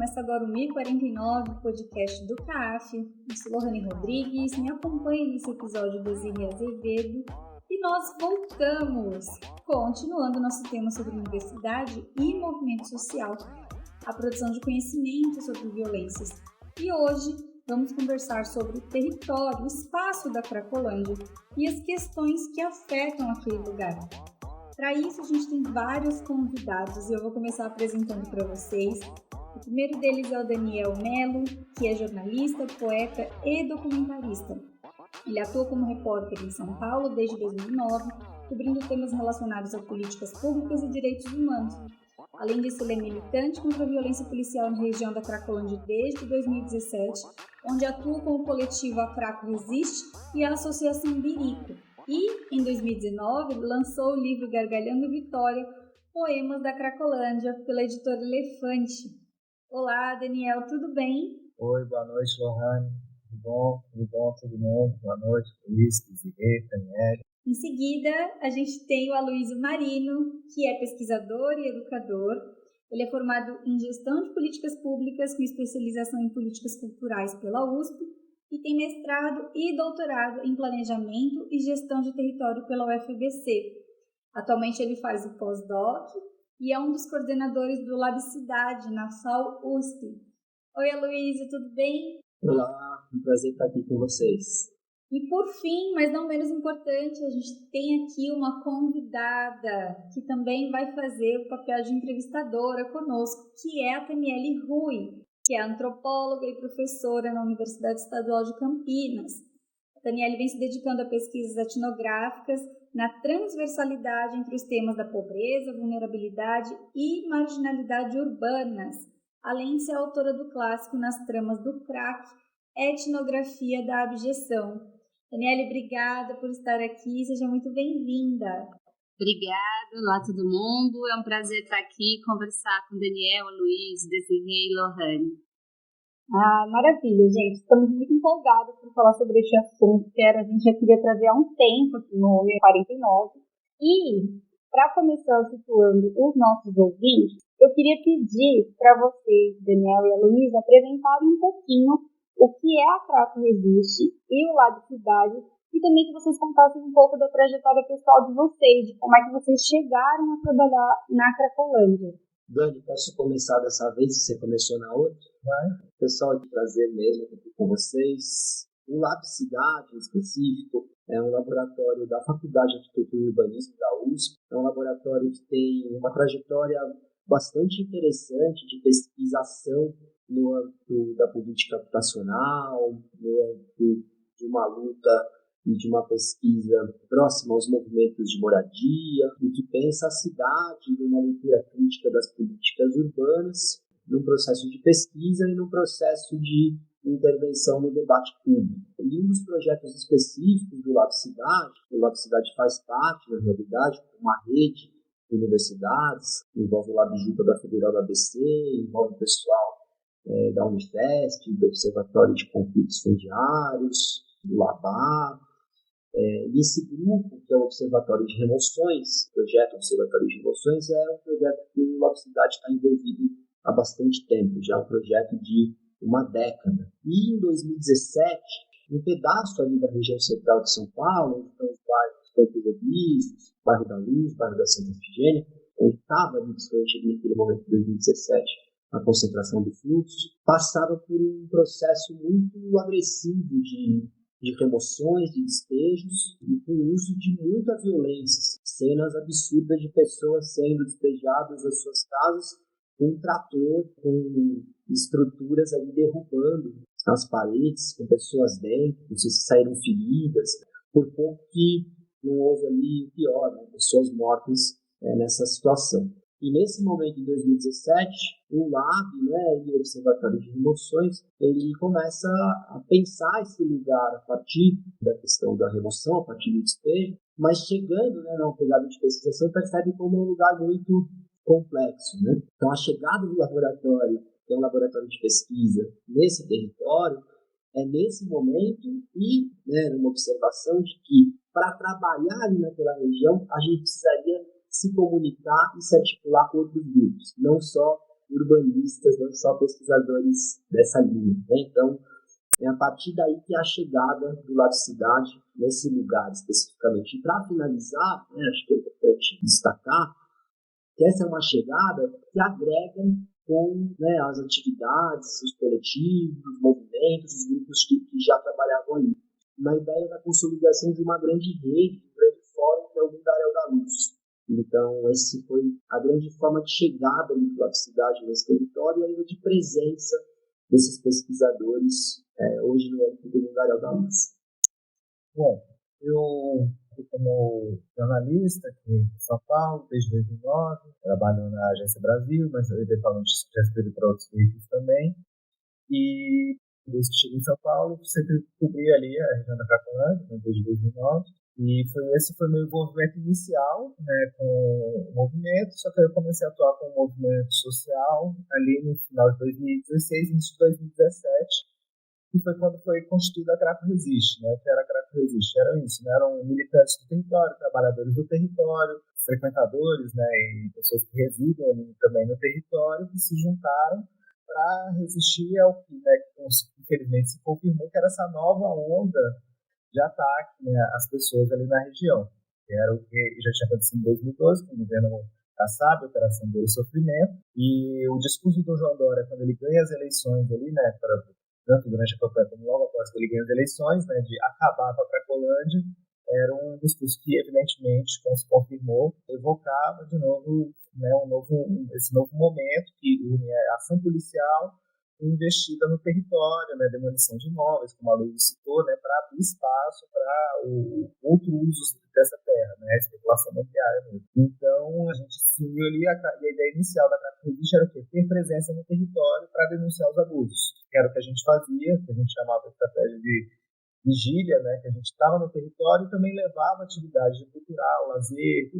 começa agora o 1049, podcast do CAF. Eu sou Lohane Rodrigues, me acompanhe nesse episódio Desirê Azevedo e nós voltamos, continuando nosso tema sobre universidade e movimento social, a produção de conhecimento sobre violências. E hoje vamos conversar sobre o território, o espaço da Cracolândia e as questões que afetam aquele lugar. Para isso, a gente tem vários convidados e eu vou começar apresentando para vocês. O primeiro deles é o Daniel Melo, que é jornalista, poeta e documentarista. Ele atua como repórter em São Paulo desde 2009, cobrindo temas relacionados a políticas públicas e direitos humanos. Além disso, ele é militante contra a violência policial na região da Cracolândia desde 2017, onde atua com o coletivo A Craco Resiste e a Associação Birico. E, em 2019, lançou o livro Gargalhando Vitória, Poemas da Cracolândia, pela editora Elefante. Olá, Daniel, tudo bem? Oi, boa noite, Lohane. Tudo bom, todo mundo? Boa noite, Luiz, Desirê, Daniel. Em seguida, a gente tem o Aloysio Marino, que é pesquisador e educador. Ele é formado em Gestão de Políticas Públicas, com especialização em Políticas Culturais pela USP, e tem mestrado e doutorado em Planejamento e Gestão de Território pela UFABC. Atualmente ele faz o pós-doc e é um dos coordenadores do Lab Cidade, na FAU-USP. Oi, Aloysio, tudo bem? Olá, um prazer estar aqui com vocês. E por fim, mas não menos importante, a gente tem aqui uma convidada que também vai fazer o papel de entrevistadora conosco, que é a Taniele Rui, que é antropóloga e professora na Universidade Estadual de Campinas. A Taniele vem se dedicando a pesquisas etnográficas na transversalidade entre os temas da pobreza, vulnerabilidade e marginalidade urbanas, além de ser autora do clássico Nas Tramas do Crack, Etnografia da Abjeção. Daniele, obrigada por estar aqui, seja muito bem-vinda. Obrigada, olá todo mundo, é um prazer estar aqui e conversar com Daniel, Luiz, Desirê e Lohane. Maravilha, gente, estamos muito empolgados por falar sobre este assunto que a gente já queria trazer há um tempo aqui no 49. E, para começar situando os nossos ouvintes, eu queria pedir para vocês, Daniel e a Luísa, apresentarem um pouquinho o que é a Craco Resiste e o Lab Cidade, e também que vocês contassem um pouco da trajetória pessoal de vocês, de como é que vocês chegaram a trabalhar na Cracolândia. Dani, posso começar dessa vez que você começou na outra? Vai. Pessoal, de prazer mesmo estar aqui com vocês. O Lab Cidade, em específico, é um laboratório da Faculdade de Arquitetura e Urbanismo da USP. É um laboratório que tem uma trajetória bastante interessante de pesquisação no âmbito da política habitacional, no âmbito de uma luta e de uma pesquisa próxima aos movimentos de moradia, e que pensa a cidade numa leitura crítica das políticas urbanas, num processo de pesquisa e num processo de intervenção no debate público. E um dos projetos específicos do Lab Cidade, o Lab Cidade faz parte, na realidade, de uma rede de universidades, envolve o Lab Juca da Federal da ABC, envolve o pessoal da Unifesp, do Observatório de Conflitos Fundiários, do LABAR. E esse grupo, que é o Observatório de Remoções, o projeto Observatório de Remoções, é um projeto que o Lab Cidade está envolvido há bastante tempo, já é um projeto de uma década. E em 2017, um pedaço ali da região central de São Paulo, onde estão os bairros Campos Elíseos, bairro da Luz, bairro da Santa Efigênia, onde estava ali, principalmente naquele momento de 2017, a concentração do fluxo, passaram por um processo muito agressivo de remoções, de despejos e com o uso de muita violência. Cenas absurdas de pessoas sendo despejadas das suas casas com um trator, com estruturas ali derrubando as paredes, com pessoas dentro, pessoas que saíram feridas, por pouco que não houve ali o pior, né? Pessoas mortas nessa situação. E nesse momento, em 2017, o LAB, né, e o Observatório de Remoções, ele começa a pensar esse lugar a partir da questão da remoção, a partir do despejo, mas chegando, né, na pegada de pesquisação, percebe como um lugar muito complexo, né? Então, a chegada do laboratório, que é um laboratório de pesquisa nesse território, é nesse momento e, né, numa observação de que, para trabalhar ali naquela região, a gente precisaria se comunicar e se articular com outros grupos, não só urbanistas, não só pesquisadores dessa linha, né? Então, é a partir daí que é a chegada do Lapicidade nesse lugar especificamente. E para finalizar, né, acho que é importante destacar que essa é uma chegada que agrega com, né, as atividades, os coletivos, os movimentos, os grupos que já trabalhavam ali. Na ideia da consolidação de uma grande rede, um grande fórum, que é o Mundaréu da Luz. Então, esse foi a grande forma de chegada do Lapicidade nesse território e ainda de presença desses pesquisadores hoje no âmbito do Mundaréu da Luz. Bom, eu fui como jornalista aqui em São Paulo desde 2009, trabalho na Agência Brasil, mas eventualmente já escrevi para outros veículos também. E desde que cheguei em São Paulo, sempre cobri ali a região da Cracolândia, né, desde 2009. E esse foi meu envolvimento inicial, né, com o movimento, só que eu comecei a atuar com o movimento social ali no final de 2016, início de 2017, que foi quando foi constituída a Craco Resiste, né? O que era a Craco Resiste? Era isso, né? Eram militantes do território, trabalhadores do território, frequentadores, né? E pessoas que residem ali também no território, que se juntaram para resistir ao que, né, infelizmente, se confirmou que era essa nova onda de ataque, né, às pessoas ali na região, que era o que já tinha acontecido em 2012, com o governo Kassab, Operação Dor e Sofrimento, e o discurso do João Dória, quando ele ganha as eleições ali, né, tanto durante a campanha como logo após que ele ganha as eleições, né, de acabar com a Cracolândia, era um discurso que, evidentemente, como se confirmou, evocava de novo, né, esse novo momento que une a ação policial investida no território, né, demolição de imóveis, como a Luiz citou, né, para abrir espaço para o outro uso dessa terra, né, a especulação imobiliária mesmo. Então, a gente seguiu ali, a ideia inicial da Craco Resiste era o quê? Ter presença no território para denunciar os abusos, que era o que a gente fazia, que a gente chamava de estratégia de vigília, né, que a gente estava no território e também levava atividade cultural, lazer,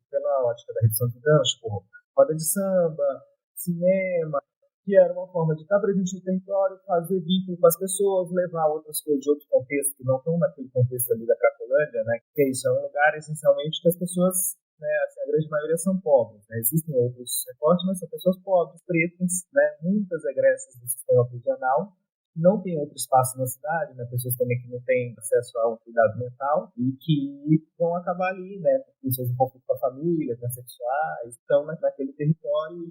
pela ótica da redução de danos, tipo roda de samba, cinema, que era uma forma de estar presente no território, fazer vínculo com as pessoas, levar outras coisas de outro contexto que não estão naquele contexto ali da Cracolândia, né? Que é isso, é um lugar essencialmente que as pessoas, né, assim, a grande maioria são pobres, né? Existem outros recortes, mas são pessoas pobres, pretas, né? Muitas egressas do sistema prisional, não tem outro espaço na cidade, né? Pessoas também que não têm acesso a um cuidado mental e que vão acabar ali, né? Pessoas em conflito com a família, transexuais, estão naquele território.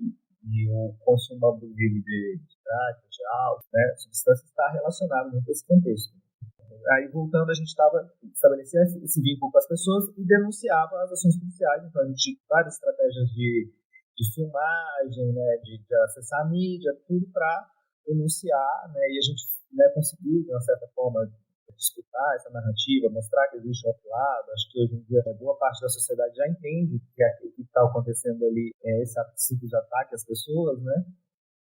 E o consumo abusivo de crack, de álcool, né, substâncias está relacionado muito a esse contexto. Aí, voltando, a gente estabelecia esse vínculo com as pessoas e denunciava as ações policiais. Então, a gente tinha várias estratégias de filmagem, né, de acessar a mídia, tudo para denunciar, né, e a gente, né, conseguiu, de uma certa forma, disputar essa narrativa, mostrar que existe um outro lado. Acho que hoje em dia boa parte da sociedade já entende que o que está acontecendo ali é esse simples ataque às pessoas, né?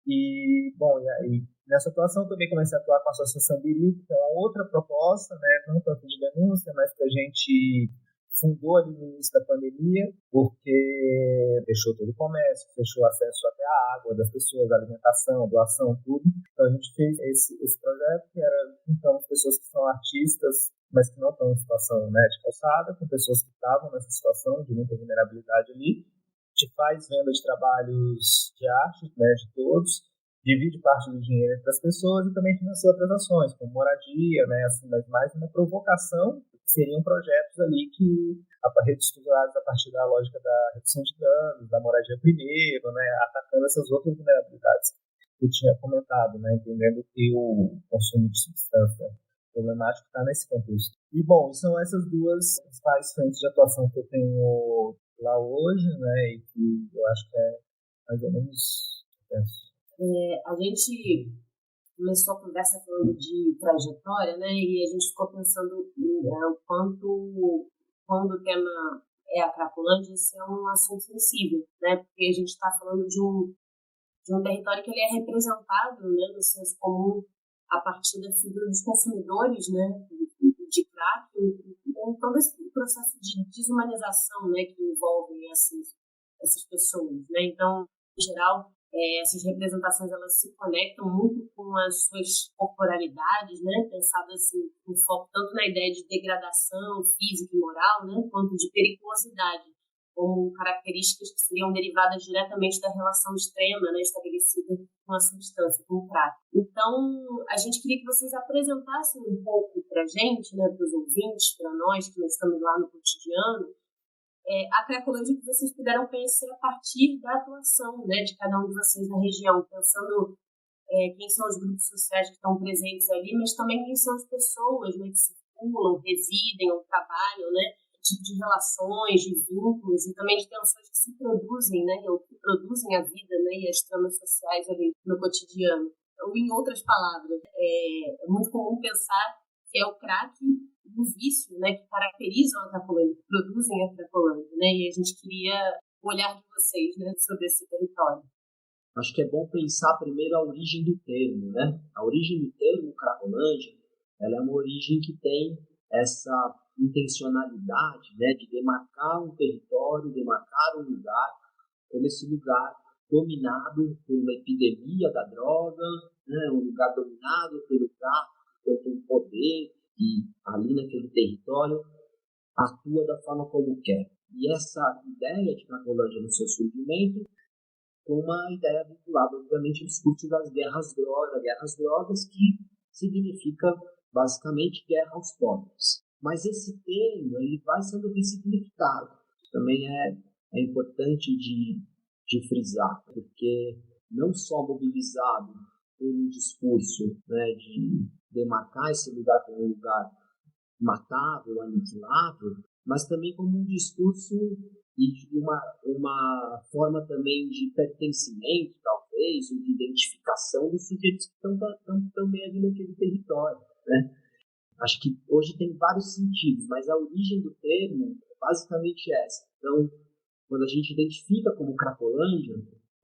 E, bom, e aí, nessa atuação também comecei a atuar com a Associação Birico, que é uma outra proposta, né, não tanto de denúncia, mas que a gente fundou ali no início da pandemia, porque fechou todo o comércio, fechou o acesso até à água das pessoas, a alimentação, a doação, tudo. Então a gente fez esse projeto, que era, então, pessoas que são artistas, mas que não estão em situação, né, de calçada, com pessoas que estavam nessa situação de muita vulnerabilidade ali. A gente faz venda de trabalhos de arte, né, de todos, divide parte do dinheiro entre as pessoas e também financia outras ações, como moradia, né, assim, mas mais uma provocação. Seriam projetos ali que reestruturados a partir da lógica da redução de danos, da moradia primeiro, né, atacando essas outras vulnerabilidades que eu tinha comentado, né, entendendo que o consumo de substância problemático está nesse contexto. E, bom, são essas duas principais frentes de atuação que eu tenho lá hoje, né, e que eu acho que é mais ou menos isso. A gente começou a conversa falando de trajetória, né? E a gente ficou pensando o quanto, quando o tema é a Cracolândia, isso é um assunto sensível, né? Porque a gente está falando de um território que ele é representado, né, no senso comum a partir da figura dos consumidores, né, de crack, com todo esse processo de desumanização, né, que envolve essas pessoas, né? Então, em geral, essas representações elas se conectam muito com as suas corporalidades, né? Pensado assim, com foco tanto na ideia de degradação física e moral, né? Quanto de periculosidade. como características que seriam derivadas diretamente da relação extrema, né, estabelecida com a substância, com o crack. Então, a gente queria que vocês apresentassem um pouco para a gente, né, para os ouvintes, para nós que estamos lá no cotidiano, a Cracolândia que vocês puderam conhecer a partir da atuação, né, de cada um de vocês na região, pensando quem são os grupos sociais que estão presentes ali, mas também quem são as pessoas, né, que circulam, residem ou trabalham, né, tipo de relações, de vínculos e também de tensões que se produzem, né, ou que produzem a vida, né, e as tramas sociais ali no cotidiano. Então, em outras palavras, é muito comum pensar que é o crack e o vício, né, que caracterizam a Cracolândia, que produzem a Cracolândia, né, e a gente queria o olhar de vocês, né, sobre esse território. Acho que é bom pensar primeiro a origem do termo, né? A origem do termo Cracolândia, ela é uma origem que tem essa intencionalidade, né, de demarcar um território, demarcar um lugar, como esse lugar dominado por uma epidemia da droga, né, um lugar dominado pelo tráfico, pelo poder, que ali naquele território atua da forma como quer. E essa ideia de Cracolândia no seu surgimento, com uma ideia vinculada, obviamente, ao discurso das guerras drogas, que significa basicamente guerra aos pobres. Mas esse termo ele vai sendo ressignificado. Isso também é importante de frisar, porque não só mobilizado por um discurso, né, de demarcar esse lugar como um lugar matável, aniquilável, mas também como um discurso e de uma forma também de pertencimento, talvez, ou de identificação dos sujeitos que estão também ali naquele território, né? Acho que hoje tem vários sentidos, mas a origem do termo é basicamente essa. Então, quando a gente identifica como Cracolândia,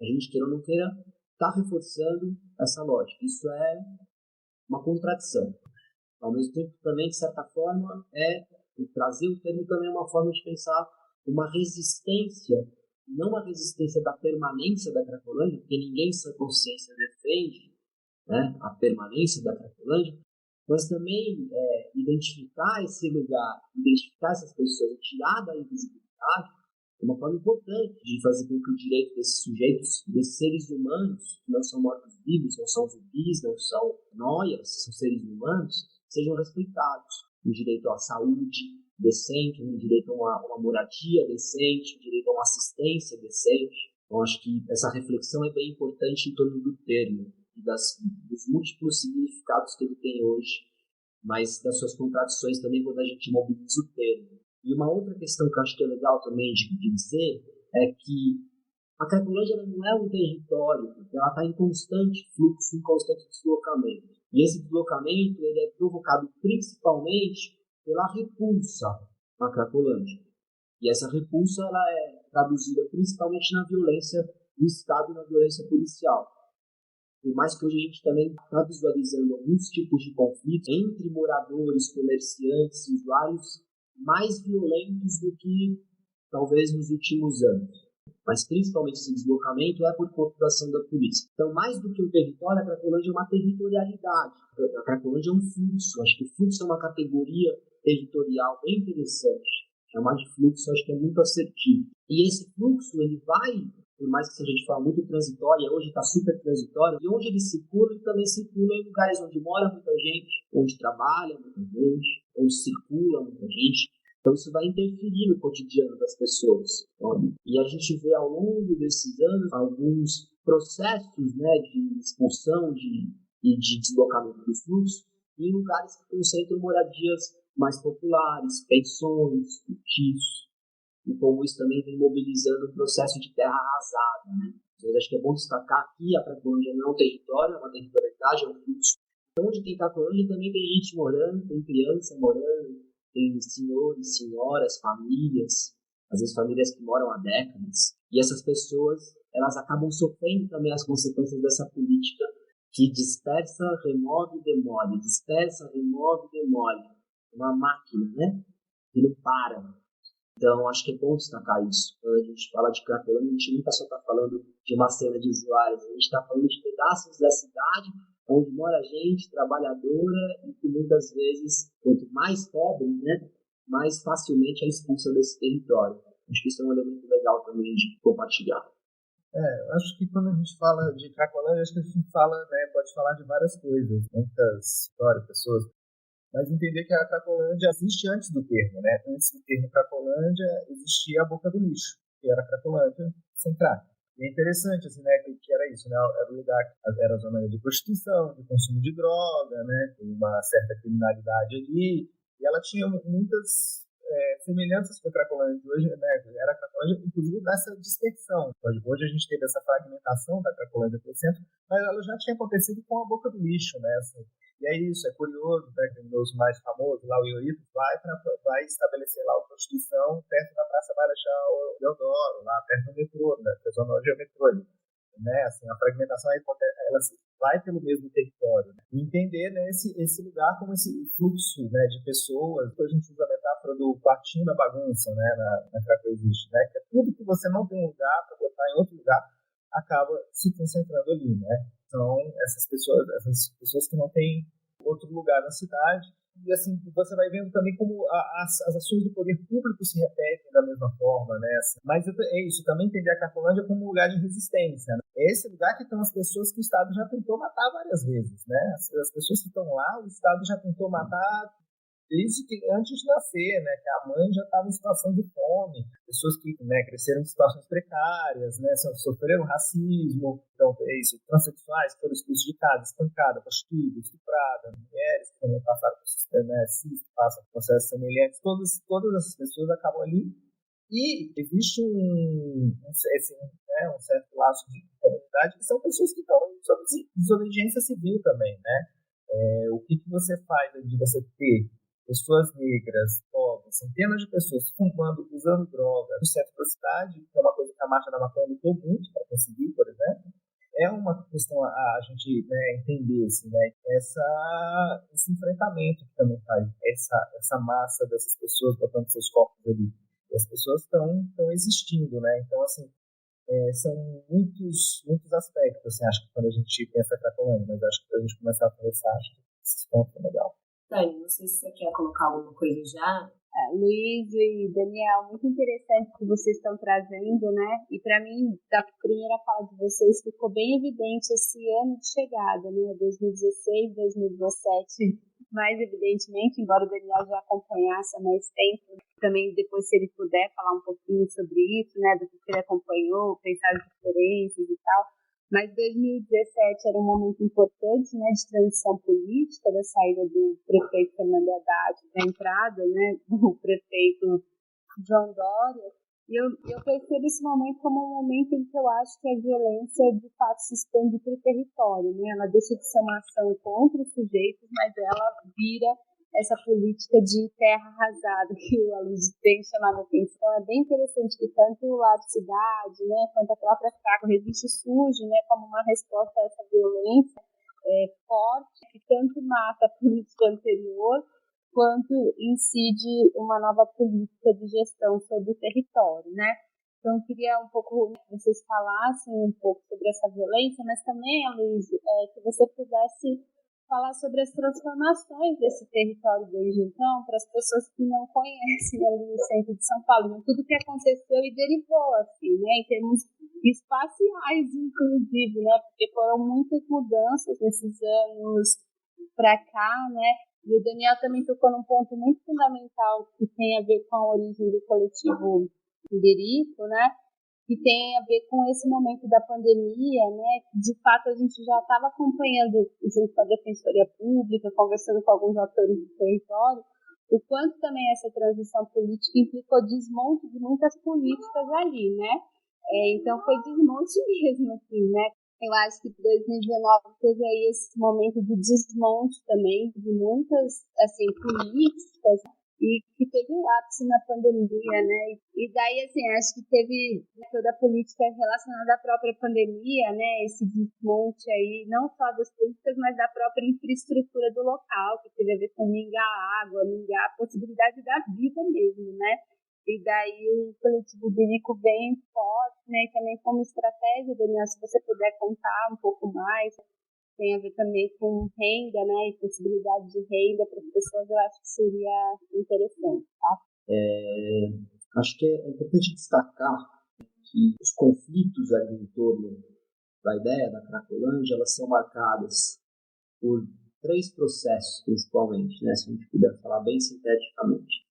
a gente, queira ou não queira, está reforçando essa lógica. Isso é uma contradição. Ao mesmo tempo, também, de certa forma, trazer o termo também é uma forma de pensar uma resistência, não uma resistência da permanência da Cracolândia, porque ninguém em sua consciência defende, né, a permanência da Cracolândia, mas também identificar esse lugar, identificar essas pessoas, tirar da invisibilidade, é uma forma importante de fazer com que o direito desses sujeitos, desses seres humanos, que não são mortos-vivos, não são zumbis, não são noias, são seres humanos, sejam respeitados. O direito à saúde decente, o direito a uma moradia decente, o direito a uma assistência decente. Então, acho que essa reflexão é bem importante em torno do termo e dos múltiplos significados que ele tem hoje, mas das suas contradições também quando a gente mobiliza o termo. E uma outra questão que eu acho que é legal também de dizer é que a Cracolândia não é um território, porque ela está em constante fluxo, em constante deslocamento. E esse deslocamento ele é provocado principalmente pela repulsa à Cracolândia. E essa repulsa ela é traduzida principalmente na violência do Estado e na violência policial. Por mais que hoje a gente também está visualizando alguns tipos de conflitos entre moradores, comerciantes e usuários mais violentos do que talvez nos últimos anos. Mas principalmente esse deslocamento é por conta da ação da polícia. Então, mais do que um território, a Cracolândia é uma territorialidade. A Cracolândia é um fluxo. Acho que o fluxo é uma categoria territorial bem interessante. Chamar de fluxo acho que é muito assertivo. E esse fluxo, ele vai, por mais que seja de forma muito transitória, hoje está super transitório, e onde ele circula, ele também circula em lugares onde mora muita gente, onde trabalha muita gente, onde circula muita gente. Então, isso vai interferir no cotidiano das pessoas. E a gente vê ao longo desses anos alguns processos, né, de expulsão e de deslocamento do fluxo em lugares que concentram moradias mais populares, pensões, cortiços. E como isso também vem mobilizando o processo de terra arrasada. Né? Então, acho que é bom destacar aqui a Cracolândia não é um território, é uma territorialidade, é um fluxo. Então, onde tem Cracolândia também tem gente morando, tem criança morando, tem senhores, senhoras, famílias, às vezes famílias que moram há décadas. E essas pessoas, elas acabam sofrendo também as consequências dessa política que dispersa, remove e demole, dispersa, remove e demole. Uma máquina, né? Que não para. Então, acho que é bom destacar isso. Quando a gente fala de Cracolândia, a gente nunca só está falando de uma cena de usuários, a gente está falando de pedaços da cidade onde mora gente trabalhadora e que muitas vezes, quanto mais pobre, né, mais facilmente é expulsa desse território. Acho que isso é um elemento legal também de compartilhar. Acho que quando a gente fala de Cracolândia, acho que a gente fala, né, pode falar de várias coisas, muitas histórias, pessoas, mas entender que a Cracolândia existe antes do termo, né? Antes do termo Cracolândia existia a Boca do Lixo, que era a Cracolândia sem crack. E é interessante, assim, né, que era isso, né? Era um lugar, era a zona de prostituição, de consumo de droga, né? Tem uma certa criminalidade ali, e ela tinha muitas semelhanças com a Cracolândia de hoje, né? Era a Cracolândia, inclusive, dessa dispersão. Hoje a gente teve essa fragmentação da Cracolândia pelo centro, mas ela já tinha acontecido com a Boca do Lixo, né? Assim, e é isso, é curioso, né, que os mais famosos, lá o Ioritos, vai estabelecer lá a prostituição perto da Praça Marechal Deodoro, lá perto do metrô, né, da zona onde é o metrô. Né, assim, a fragmentação ela vai pelo mesmo território. Né? E entender, né, esse lugar como esse fluxo, né, de pessoas. A gente usa a metáfora do quartinho da bagunça, né, na Cracolândia, né, que é tudo que você não tem lugar para botar em outro lugar acaba se concentrando ali, né? São essas pessoas que não têm outro lugar na cidade. E assim, você vai vendo também como as ações do poder público se repetem da mesma forma, né? Assim, mas é isso, também entender a Cracolândia como um lugar de resistência. Né? É esse lugar que estão as pessoas que o Estado já tentou matar várias vezes, né? As pessoas que estão lá, o Estado já tentou matar desde que antes de nascer, né, que a mãe já estava em situação de fome, pessoas que, né, cresceram em situações precárias, né, sofreram racismo, então é isso, transexuais que foram expulsos de casa, espancadas, prostituídas, estupradas, mulheres que também passaram por sistema cis, que passam por processos semelhantes, todas essas pessoas acabam ali. E existe um certo laço de comunidade que são pessoas que estão sob desobediência civil também, né? O que você faz de você ter pessoas negras, pobres, centenas de pessoas fumando, usando droga no centro da cidade, que é uma coisa que a Marcha da Maconha lutou muito para conseguir, por exemplo, é uma questão a gente, né, entender assim, né, esse enfrentamento que também faz essa massa dessas pessoas botando seus corpos ali. E as pessoas estão existindo, né? Então, assim, são muitos aspectos, assim, acho que quando a gente pensa Cracolândia, mas acho que para a gente começar a conversar, acho que esse ponto é legal. Dani, não sei se você quer colocar alguma coisa já. Luiz e Daniel, muito interessante o que vocês estão trazendo, né? E para mim, da primeira fala de vocês, ficou bem evidente esse ano de chegada, né? 2016, 2017, mais evidentemente, embora o Daniel já acompanhasse há mais tempo, também depois, se ele puder, falar um pouquinho sobre isso, né? Do que ele acompanhou, pensar as diferenças e tal. Mas 2017 era um momento importante, né, de transição política, da saída do prefeito Fernando Haddad, da entrada, né, do prefeito João Dória. E eu percebo esse momento como um momento em que eu acho que a violência, de fato, se expande para o território, né? Ela deixa de ser uma ação contra os sujeitos, mas ela vira essa política de terra arrasada que o Aloysio tem chamado a atenção. É bem interessante que tanto o lado cidade, né, quanto a própria Craco Resiste surge, né, como uma resposta a essa violência forte, que tanto mata a política anterior, quanto incide uma nova política de gestão sobre o território, né? Então, eu queria um pouco que vocês falassem um pouco sobre essa violência, mas também, Aloysio, que você pudesse falar sobre as transformações desse território desde então para as pessoas que não conhecem ali o centro de São Paulo, tudo que aconteceu e derivou, assim, né, em termos espaciais, inclusive, né, porque foram muitas mudanças nesses anos para cá, né, e o Daniel também tocou num ponto muito fundamental que tem a ver com a origem do coletivo Iberico, né, que tem a ver com esse momento da pandemia, né? De fato, a gente já estava acompanhando, junto com a Defensoria Pública, conversando com alguns atores do território, o quanto também essa transição política implicou desmonte de muitas políticas ali, né? Então, foi desmonte mesmo, assim, né? Eu acho que 2019 teve aí esse momento de desmonte também de muitas, assim, políticas, e que teve um ápice na pandemia, né? E daí, assim, acho que teve toda a política relacionada à própria pandemia, né? Esse desmonte aí, não só das políticas, mas da própria infraestrutura do local, que teve a ver com mingar a água, mingar a possibilidade da vida mesmo, né? E daí o coletivo Iberico vem forte, né? E também como estratégia, Daniel, se você puder contar um pouco mais, tem a ver também com renda, né, e possibilidade de renda para as pessoas, eu acho que seria interessante, tá? Acho que é importante destacar que os conflitos ali em torno da ideia da Cracolândia, elas são marcadas por 3 processos, principalmente, né, se a gente puder falar bem sinteticamente.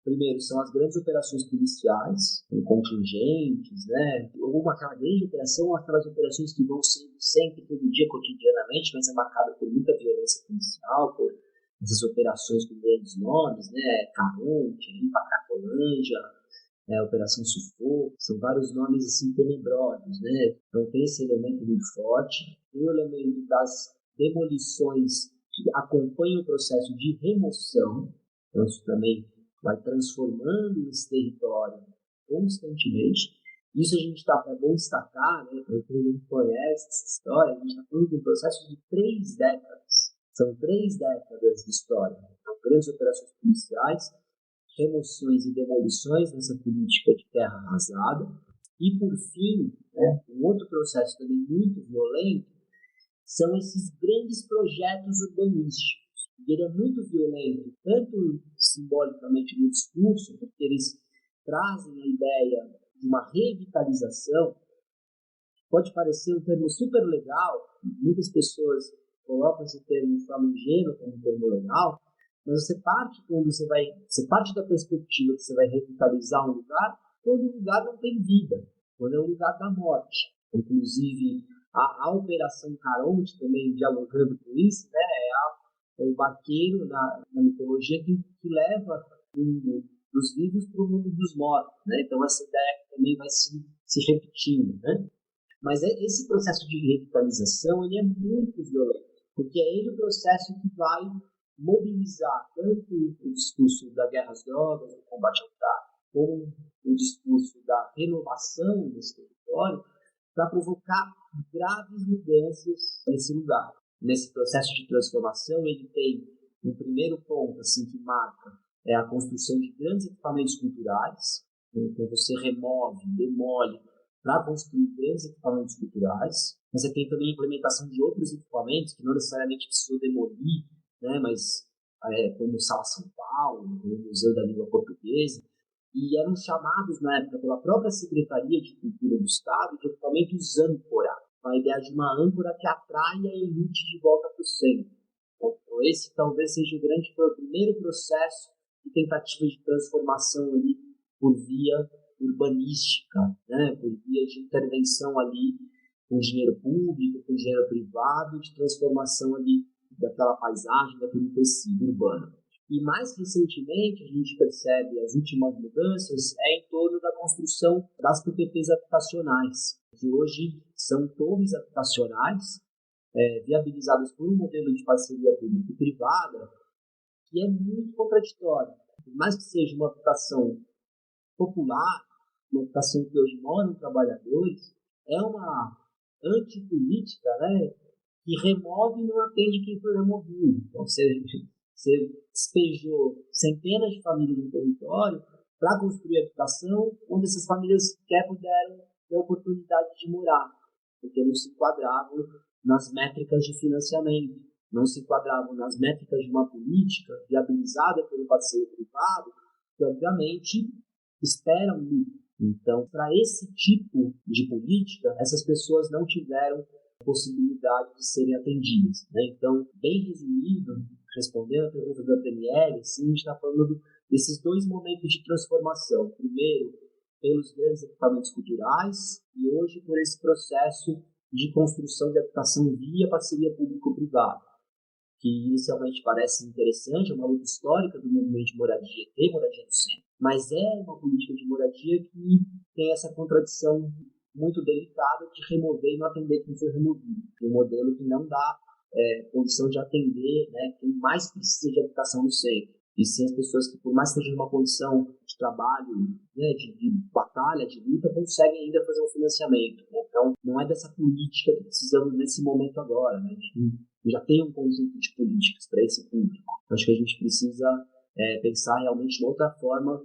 Primeiro, são as grandes operações policiais, com contingentes, né? Ou aquela grande operação, ou aquelas operações que vão sempre, todo dia, cotidianamente, mas é marcada por muita violência policial, por essas operações com grandes nomes, né? Caronte, Limpa Cracolândia, Operação Sufoco, são vários nomes assim tenebrosos, né? Então tem esse elemento muito forte. Tem o elemento das demolições que acompanham o processo de remoção, então isso também vai transformando esse território constantemente. Isso a gente é bom destacar, né? Para quem não conhece essa história, a gente está falando de um processo de 3 décadas. São 3 décadas de história. Então, grandes operações policiais, remoções e demolições nessa política de terra arrasada. E, por fim, né, um outro processo também muito violento são esses grandes projetos urbanísticos. Ele é muito violento, tanto simbolicamente no discurso, porque eles trazem a ideia de uma revitalização. Pode parecer um termo super legal, muitas pessoas colocam esse termo de forma ingênua como um termo legal, mas você parte da perspectiva que você vai revitalizar um lugar quando o lugar não tem vida, quando é o lugar da morte. Inclusive, a Operação Caronte, também dialogando com isso, né, é o barqueiro na mitologia que leva o mundo dos vivos para o mundo dos mortos. Né? Então, essa ideia também vai se repetindo. Né? Mas esse processo de revitalização ele é muito violento, porque é ele o processo que vai mobilizar tanto o discurso da guerra às drogas, do combate ao tráfico, como o discurso da renovação desse território, para provocar graves mudanças nesse lugar. Nesse processo de transformação, ele tem um primeiro ponto assim, que marca a construção de grandes equipamentos culturais. Então, você remove, demole para construir grandes equipamentos culturais. Mas você tem também a implementação de outros equipamentos que não necessariamente precisam demolir, né, mas como o Sala São Paulo, o Museu da Língua Portuguesa, e eram chamados na época pela própria Secretaria de Cultura do Estado de equipamentos âncora, a ideia de uma âncora que atrai a elite de volta para o centro. Então esse talvez seja o primeiro processo de tentativa de transformação ali por via urbanística, né, por via de intervenção ali com dinheiro público, com dinheiro privado, de transformação ali daquela paisagem, daquele tecido urbano. E mais recentemente, a gente percebe as últimas mudanças em torno da construção das PPPs habitacionais, que hoje são torres habitacionais viabilizadas por um modelo de parceria público-privada que é muito contraditório. Por mais que seja uma habitação popular, uma habitação que hoje moram trabalhadores, é uma antipolítica, né, que remove e não atende quem foi removido. Então, você despejou centenas de famílias no território para construir habitação, onde essas famílias sequer puderam ter a oportunidade de morar, porque não se enquadravam nas métricas de financiamento, não se enquadravam nas métricas de uma política viabilizada pelo parceiro privado, que obviamente esperam lucro. Então, para esse tipo de política, essas pessoas não tiveram possibilidade de serem atendidas. Né? Então, bem resumido, respondendo a pergunta da PNL, sim, a gente está falando desses 2 momentos de transformação. Primeiro, pelos grandes equipamentos culturais e hoje por esse processo de construção de habitação via parceria público-privada, que inicialmente parece interessante, é uma luta histórica do movimento de moradia, ter moradia no centro, mas é uma política de moradia que tem essa contradição muito delicada de remover e não atender quem foi removido. Um modelo que não dá condição de atender, né, quem mais precisa de habitação no centro. E sim as pessoas que, por mais que estejam numa condição de trabalho, né, de batalha, de luta, conseguem ainda fazer um financiamento. Né? Então, não é dessa política que precisamos nesse momento agora. Né? A gente já tem um conjunto de políticas para esse público. Acho que a gente precisa pensar realmente uma outra forma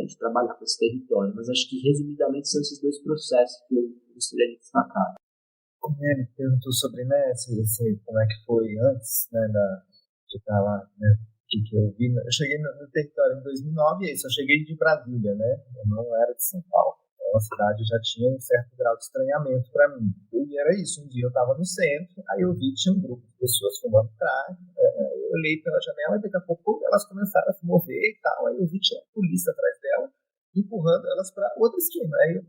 de trabalhar com esse território. Mas acho que, resumidamente, são esses 2 processos que eu gostaria de destacar. Ele perguntou sobre, né, como é que foi antes, né, de estar lá, né, que eu vi. Eu cheguei no território em 2009, e é isso, eu cheguei de Brasília, né? Eu não era de São Paulo. Então a cidade já tinha um certo grau de estranhamento para mim. E era isso, um dia eu estava no centro, aí eu vi que tinha um grupo de pessoas fumando crack, eu olhei pela janela e daqui a pouco elas começaram a se mover e tal, aí eu vi que tinha a polícia atrás dela, empurrando elas para outra esquina. Aí eu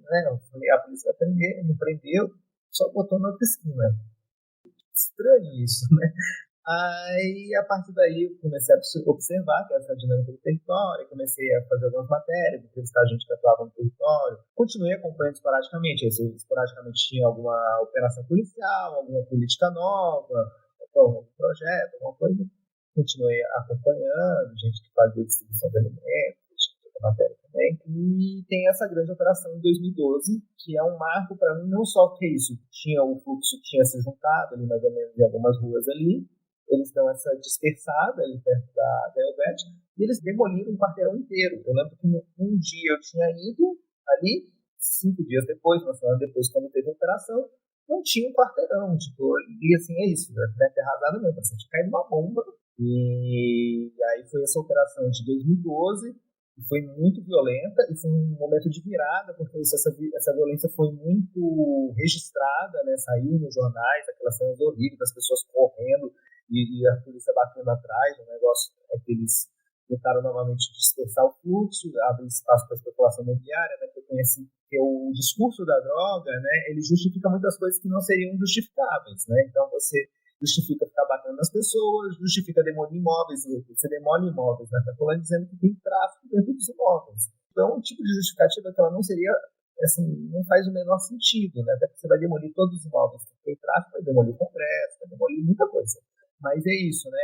falei, a polícia vai prender, me prendeu, só botou na outra esquina. Estranho isso, né? Aí, a partir daí, eu comecei a observar essa dinâmica do território, comecei a fazer algumas matérias, entrevistar gente que atuava no território. Continuei acompanhando esporadicamente. Esporadicamente tinha alguma operação policial, alguma política nova, algum projeto, alguma coisa. Continuei acompanhando, gente que fazia distribuição de alimentos, matéria também. E tem essa grande operação em 2012, que é um marco para mim, não só que isso, tinha o fluxo que tinha se juntado ali mais ou menos em algumas ruas ali, eles dão essa dispersada ali perto da Elbete, e eles demoliram um quarteirão inteiro. Eu lembro que um dia eu tinha ido ali, 5 dias depois, uma semana depois, quando teve a operação, não tinha um quarteirão, tipo, e assim, é isso, né, terra arrasada mesmo, assim, tinha caído uma bomba, e aí foi essa operação de 2012, que foi muito violenta, e foi um momento de virada, porque essa violência foi muito registrada, né, saiu nos jornais, aquelas cenas horríveis, das pessoas correndo, e a polícia batendo atrás, o negócio é que eles tentaram novamente dispersar o fluxo, abrir espaço para a especulação imobiliária, né, que eu conheci que o discurso da droga, né, ele justifica muitas coisas que não seriam justificáveis, né, então você justifica ficar batendo nas pessoas, justifica demolir imóveis, você demole imóveis, né, está falando dizendo que tem tráfico dentro dos imóveis. Então, é um tipo de justificativa que ela não seria, assim, não faz o menor sentido, né, até porque você vai demolir todos os imóveis que tem tráfico, vai demolir o Congresso, vai demolir muita coisa. Mas é isso, né?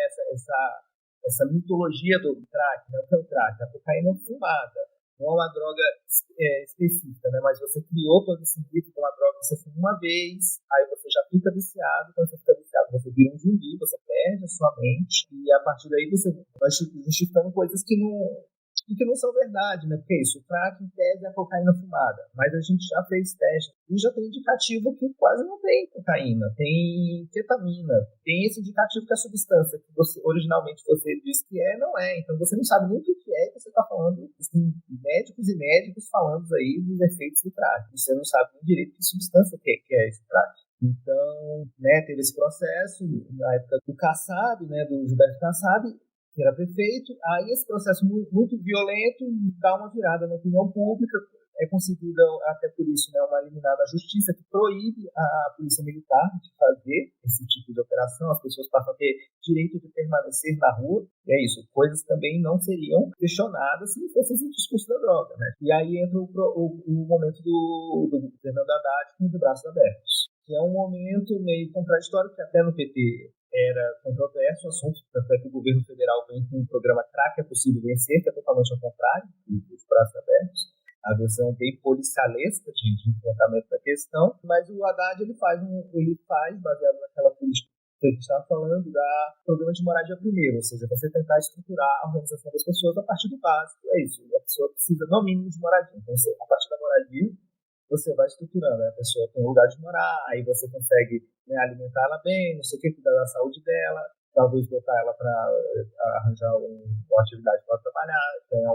Essa mitologia do crack, né? O que é o crack? A cocaína fumada. Não é uma droga específica, né? Mas você criou todo esse mito de uma droga que você fuma uma vez, aí você já fica viciado. Quando você fica viciado, você vira um zumbi, você perde a sua mente, e a partir daí você vai justificando coisas que não são verdade, né? Porque é isso, o crack em tese é a cocaína fumada, mas a gente já fez teste e já tem indicativo que quase não tem cocaína, tem ketamina, tem esse indicativo que a substância que originalmente você diz que não é, então você não sabe nem o que é que você está falando. Tem médicos e médicos falando aí dos efeitos do crack, você não sabe nem direito que substância que é esse crack. Então, né, teve esse processo na época do Kassab, né, do Gilberto Kassab, que era prefeito, aí esse processo muito violento dá uma virada na opinião pública, é conseguida até por isso, né, uma liminar da justiça que proíbe a polícia militar de fazer esse tipo de operação, as pessoas passam a ter direito de permanecer na rua, e é isso, coisas também não seriam questionadas se não fosse esse discurso da droga, né? E aí entra o momento do Fernando Haddad com os braços abertos, que é um momento meio contraditório, que até no PT era controverso o assunto, tanto é que o governo federal vem com um programa crack é possível vencer, que é totalmente ao contrário dos braços abertos, a versão bem policialesca de enfrentamento da questão, mas o Haddad ele faz baseado naquela política que a gente estava falando, da programa de moradia primeiro, ou seja, você tentar estruturar a organização das pessoas a partir do básico, é isso, a pessoa precisa no mínimo de moradia, então a partir da moradia você vai estruturando, né? A pessoa tem um lugar de morar, aí você consegue, né, alimentar ela bem, não sei o que, cuidar da saúde dela, talvez botar ela para arranjar uma atividade para trabalhar, ganhar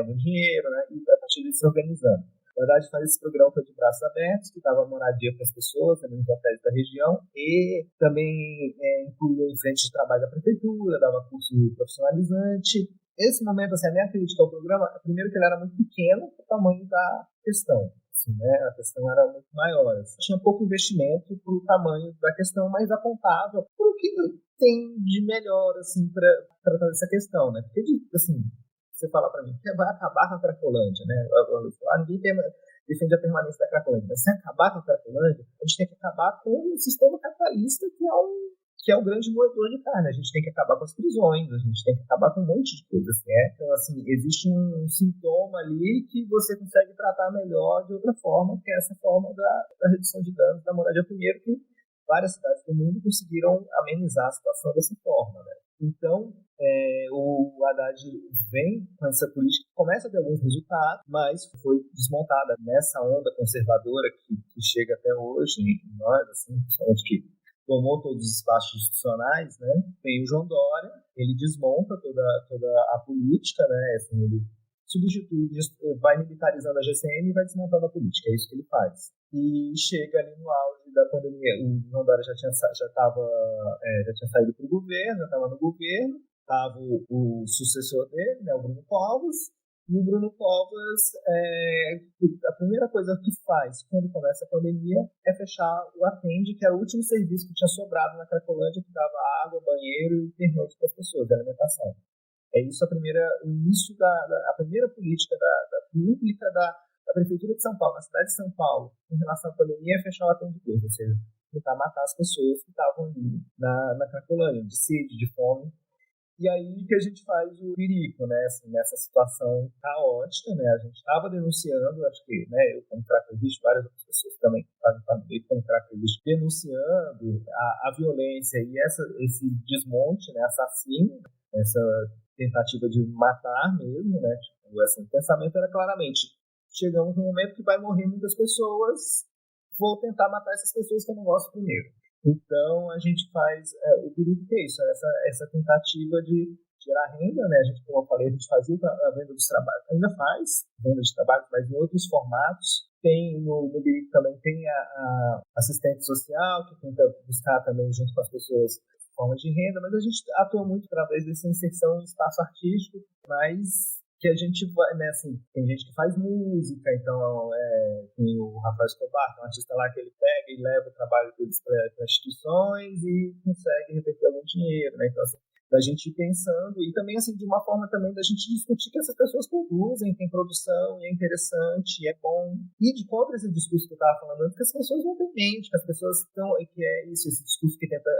algum dinheiro, né? E a partir disso se organizando. Na verdade, faz esse programa de braços abertos, que dava moradia para as pessoas, nos hotéis da região, e também incluía em frente de trabalho da prefeitura, dava curso profissionalizante. Esse momento, assim, a minha crítica ao programa, primeiro que ele era muito pequeno, o tamanho da questão. Assim, né? A questão era muito maior. Assim. Tinha pouco investimento para o tamanho da questão, mas apontava para o que tem de melhor assim, para tratar dessa questão. Né? Porque, assim, você fala para mim que vai acabar com a Cracolândia, né? Ninguém defende a permanência da Cracolândia. Mas se acabar com a Cracolândia, a gente tem que acabar com o sistema capitalista, que é o grande moedor de carne. A gente tem que acabar com as prisões, a gente tem que acabar com um monte de coisas. Né? Então, assim, existe um sintoma ali que você consegue tratar melhor de outra forma, que é essa forma da redução de danos da moradia primeiro, que várias cidades do mundo conseguiram amenizar a situação dessa forma. Né? Então, o Haddad vem com essa política que começa a ter alguns resultados, mas foi desmontada nessa onda conservadora que chega até hoje em nós, assim, principalmente que tomou todos os espaços institucionais, né? Tem o João Dória, ele desmonta toda a política, né? Assim, ele substitui, vai militarizando a GCM e vai desmontando a política, é isso que ele faz. E chega ali no auge da pandemia, o João Dória já tinha saído para o governo, já estava no governo, estava o sucessor dele, né, o Bruno Covas, e o Bruno Covas, a primeira coisa que faz quando começa a pandemia é fechar o Atende, que era o último serviço que tinha sobrado na Cracolândia, que dava água, banheiro e pernoite para as pessoas, de alimentação. É isso o início a primeira política pública da Prefeitura de São Paulo, na cidade de São Paulo, em relação à pandemia, é fechar o atendimento, ou seja, tentar matar as pessoas que estavam ali na Cracolândia, de sede, de fome. E aí que a gente faz o perigo, né, assim, nessa situação caótica, né, a gente estava denunciando, acho que, né, eu como cracologista, várias outras pessoas também fazem parte como cracologista, denunciando a violência e esse desmonte, né, assassino, essa tentativa de matar mesmo, né, tipo, assim, o pensamento era claramente, chegamos num momento que vai morrer muitas pessoas, vou tentar matar essas pessoas que eu não gosto primeiro. Então, a gente faz o perigo que é isso, essa tentativa de gerar renda, né? A gente, como eu falei, a gente fazia a venda dos trabalhos, ainda faz venda de trabalho, mas em outros formatos. Tem no Birico também tem a assistente social, que tenta buscar também junto com as pessoas formas de renda, mas a gente atua muito através dessa inserção no espaço artístico, mas que a gente vai, né, assim, tem gente que faz música, então tem o Rafael Escobar, que é um artista lá que ele pega e leva o trabalho deles para instituições e consegue reverter algum dinheiro, né, então assim, da gente ir pensando, e também assim, de uma forma também da gente discutir que essas pessoas produzem, tem produção, e é interessante, e é bom, e de contra esse discurso que eu estava falando antes, que as pessoas não têm mente, que as pessoas estão, que é isso, esse discurso que tenta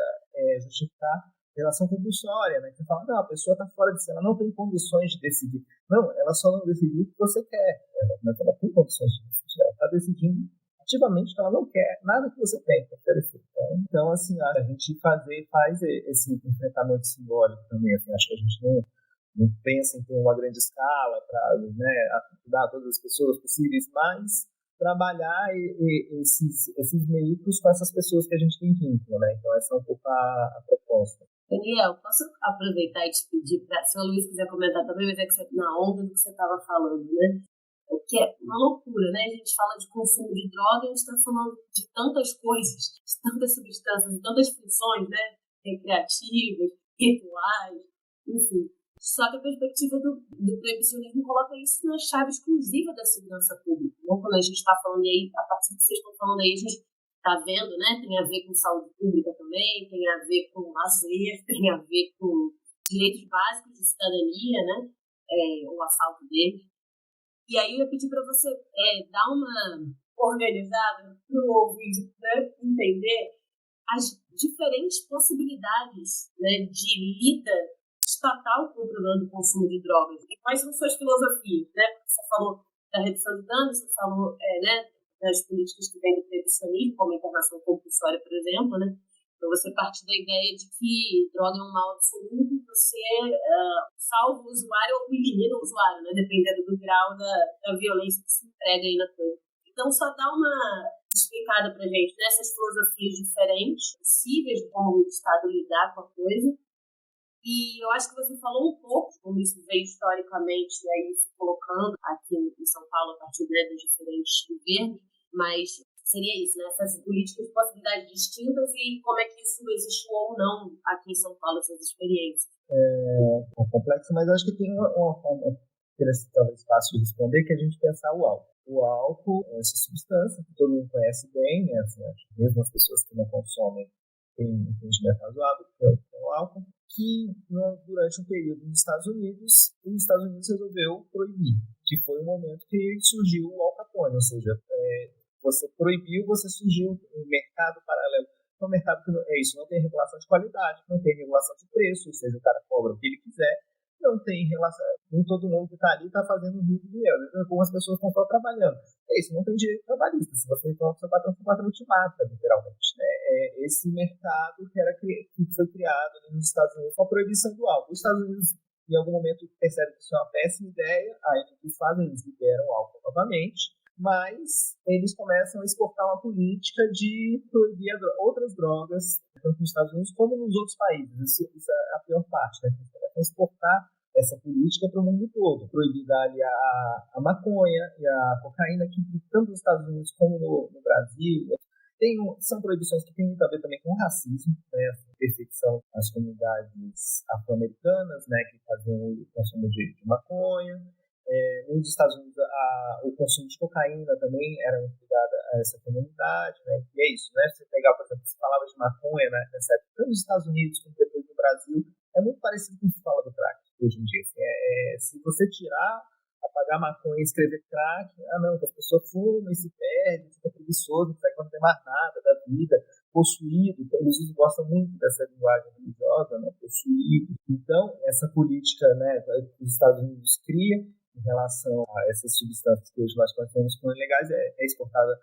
justificar relação compulsória, né? Que fala, não, a pessoa está fora de si, ela não tem condições de decidir. Não, ela só não decidiu o que você quer. Ela tem condições de decidir. Ela está decidindo ativamente que ela não quer nada que você tem para oferecer. Então, assim, a gente faz esse enfrentamento simbólico também. Assim, acho que a gente não pensa em ter uma grande escala para, né, ajudar todas as pessoas possíveis, mas trabalhar esses meios com essas pessoas que a gente tem vínculo, né? Então, essa é um pouco a proposta. Daniel, posso aproveitar e te pedir, se o Luiz quiser comentar também, mas é que você na onda do que você estava falando, né? O que é uma loucura, né? A gente fala de consumo de droga, a gente está falando de tantas coisas, de tantas substâncias, de tantas funções, né? Recreativas, rituais, enfim. Só que a perspectiva do proibicionismo coloca isso na chave exclusiva da segurança pública. Então, quando a gente está falando, e aí, a partir do que vocês estão falando aí, a gente está vendo, né? Tem a ver com saúde pública também, tem a ver com lazer, tem a ver com direitos básicos de cidadania, né? O assalto deles. E aí eu ia pedir para você dar uma organizada para o ouvinte, né? Entender as diferentes possibilidades, né, de lida estatal controlando o consumo de drogas. E quais são suas filosofias, né? Porque você falou da redução de danos, você falou, né, das políticas que vêm do proibicionismo, como a internação compulsória, por exemplo, né? Então você parte da ideia de que droga é um mal absoluto e você salva o usuário ou elimina o usuário, né? Dependendo do grau da violência que se emprega aí na coisa. Então só dá uma explicada pra gente dessas filosofias diferentes, possíveis de como o Estado lidar com a coisa. E eu acho que você falou um pouco como isso veio historicamente, e aí se colocando aqui em São Paulo a partir dos diferentes governos, mas seria isso, né? Essas políticas de possibilidades distintas e como é que isso existiu ou não aqui em São Paulo, essas experiências. É complexo, mas acho que tem uma forma talvez fácil de responder, que é a gente pensar o álcool. O álcool é essa substância que todo mundo conhece bem, né? Assim, mesmo as pessoas que não consomem têm um entendimento razoável que é o álcool, que durante um período nos Estados Unidos, os Estados Unidos resolveu proibir, que foi o momento que surgiu o Al Capone, ou seja, você proibiu, você surgiu um mercado paralelo. Um mercado que não tem regulação de qualidade, não tem regulação de preço, ou seja, o cara cobra o que ele quiser, não tem relação, nem todo mundo que está ali está fazendo muito dinheiro, algumas pessoas estão só trabalhando. É isso, não tem direito trabalhista. Se você então seu patrão te mata, literalmente. Né? Esse mercado que foi criado nos Estados Unidos com a proibição do álcool. Os Estados Unidos, em algum momento, percebem que isso é uma péssima ideia, aí o que fazem? Eles liberam o álcool novamente, mas eles começam a exportar uma política de proibir outras drogas, tanto nos Estados Unidos como nos outros países. Isso é a pior parte, né? Eles começam a exportar essa política para o mundo todo, proibida ali a maconha e a cocaína, que tanto nos Estados Unidos como no Brasil, são proibições que têm muito a ver também com o racismo, né, a perseguição às comunidades afro-americanas, né, que faziam o consumo de maconha. Nos Estados Unidos, o consumo de cocaína também era muito ligado a essa comunidade, né, e é isso, né, você pegar, por exemplo, se falava de maconha, né, nessa época, tanto nos Estados Unidos como depois no Brasil, é muito parecido com o que se fala do crack hoje em dia. Assim, se você apagar maconha e escrever crack, não, que as pessoas fumam e se perdem, fica preguiçoso, não sai quando tem mais nada da vida, possuído. Eles gostam muito dessa linguagem religiosa, né, possuído. Então, essa política, né, que os Estados Unidos cria em relação a essas substâncias que hoje nós conhecemos como ilegais é exportada,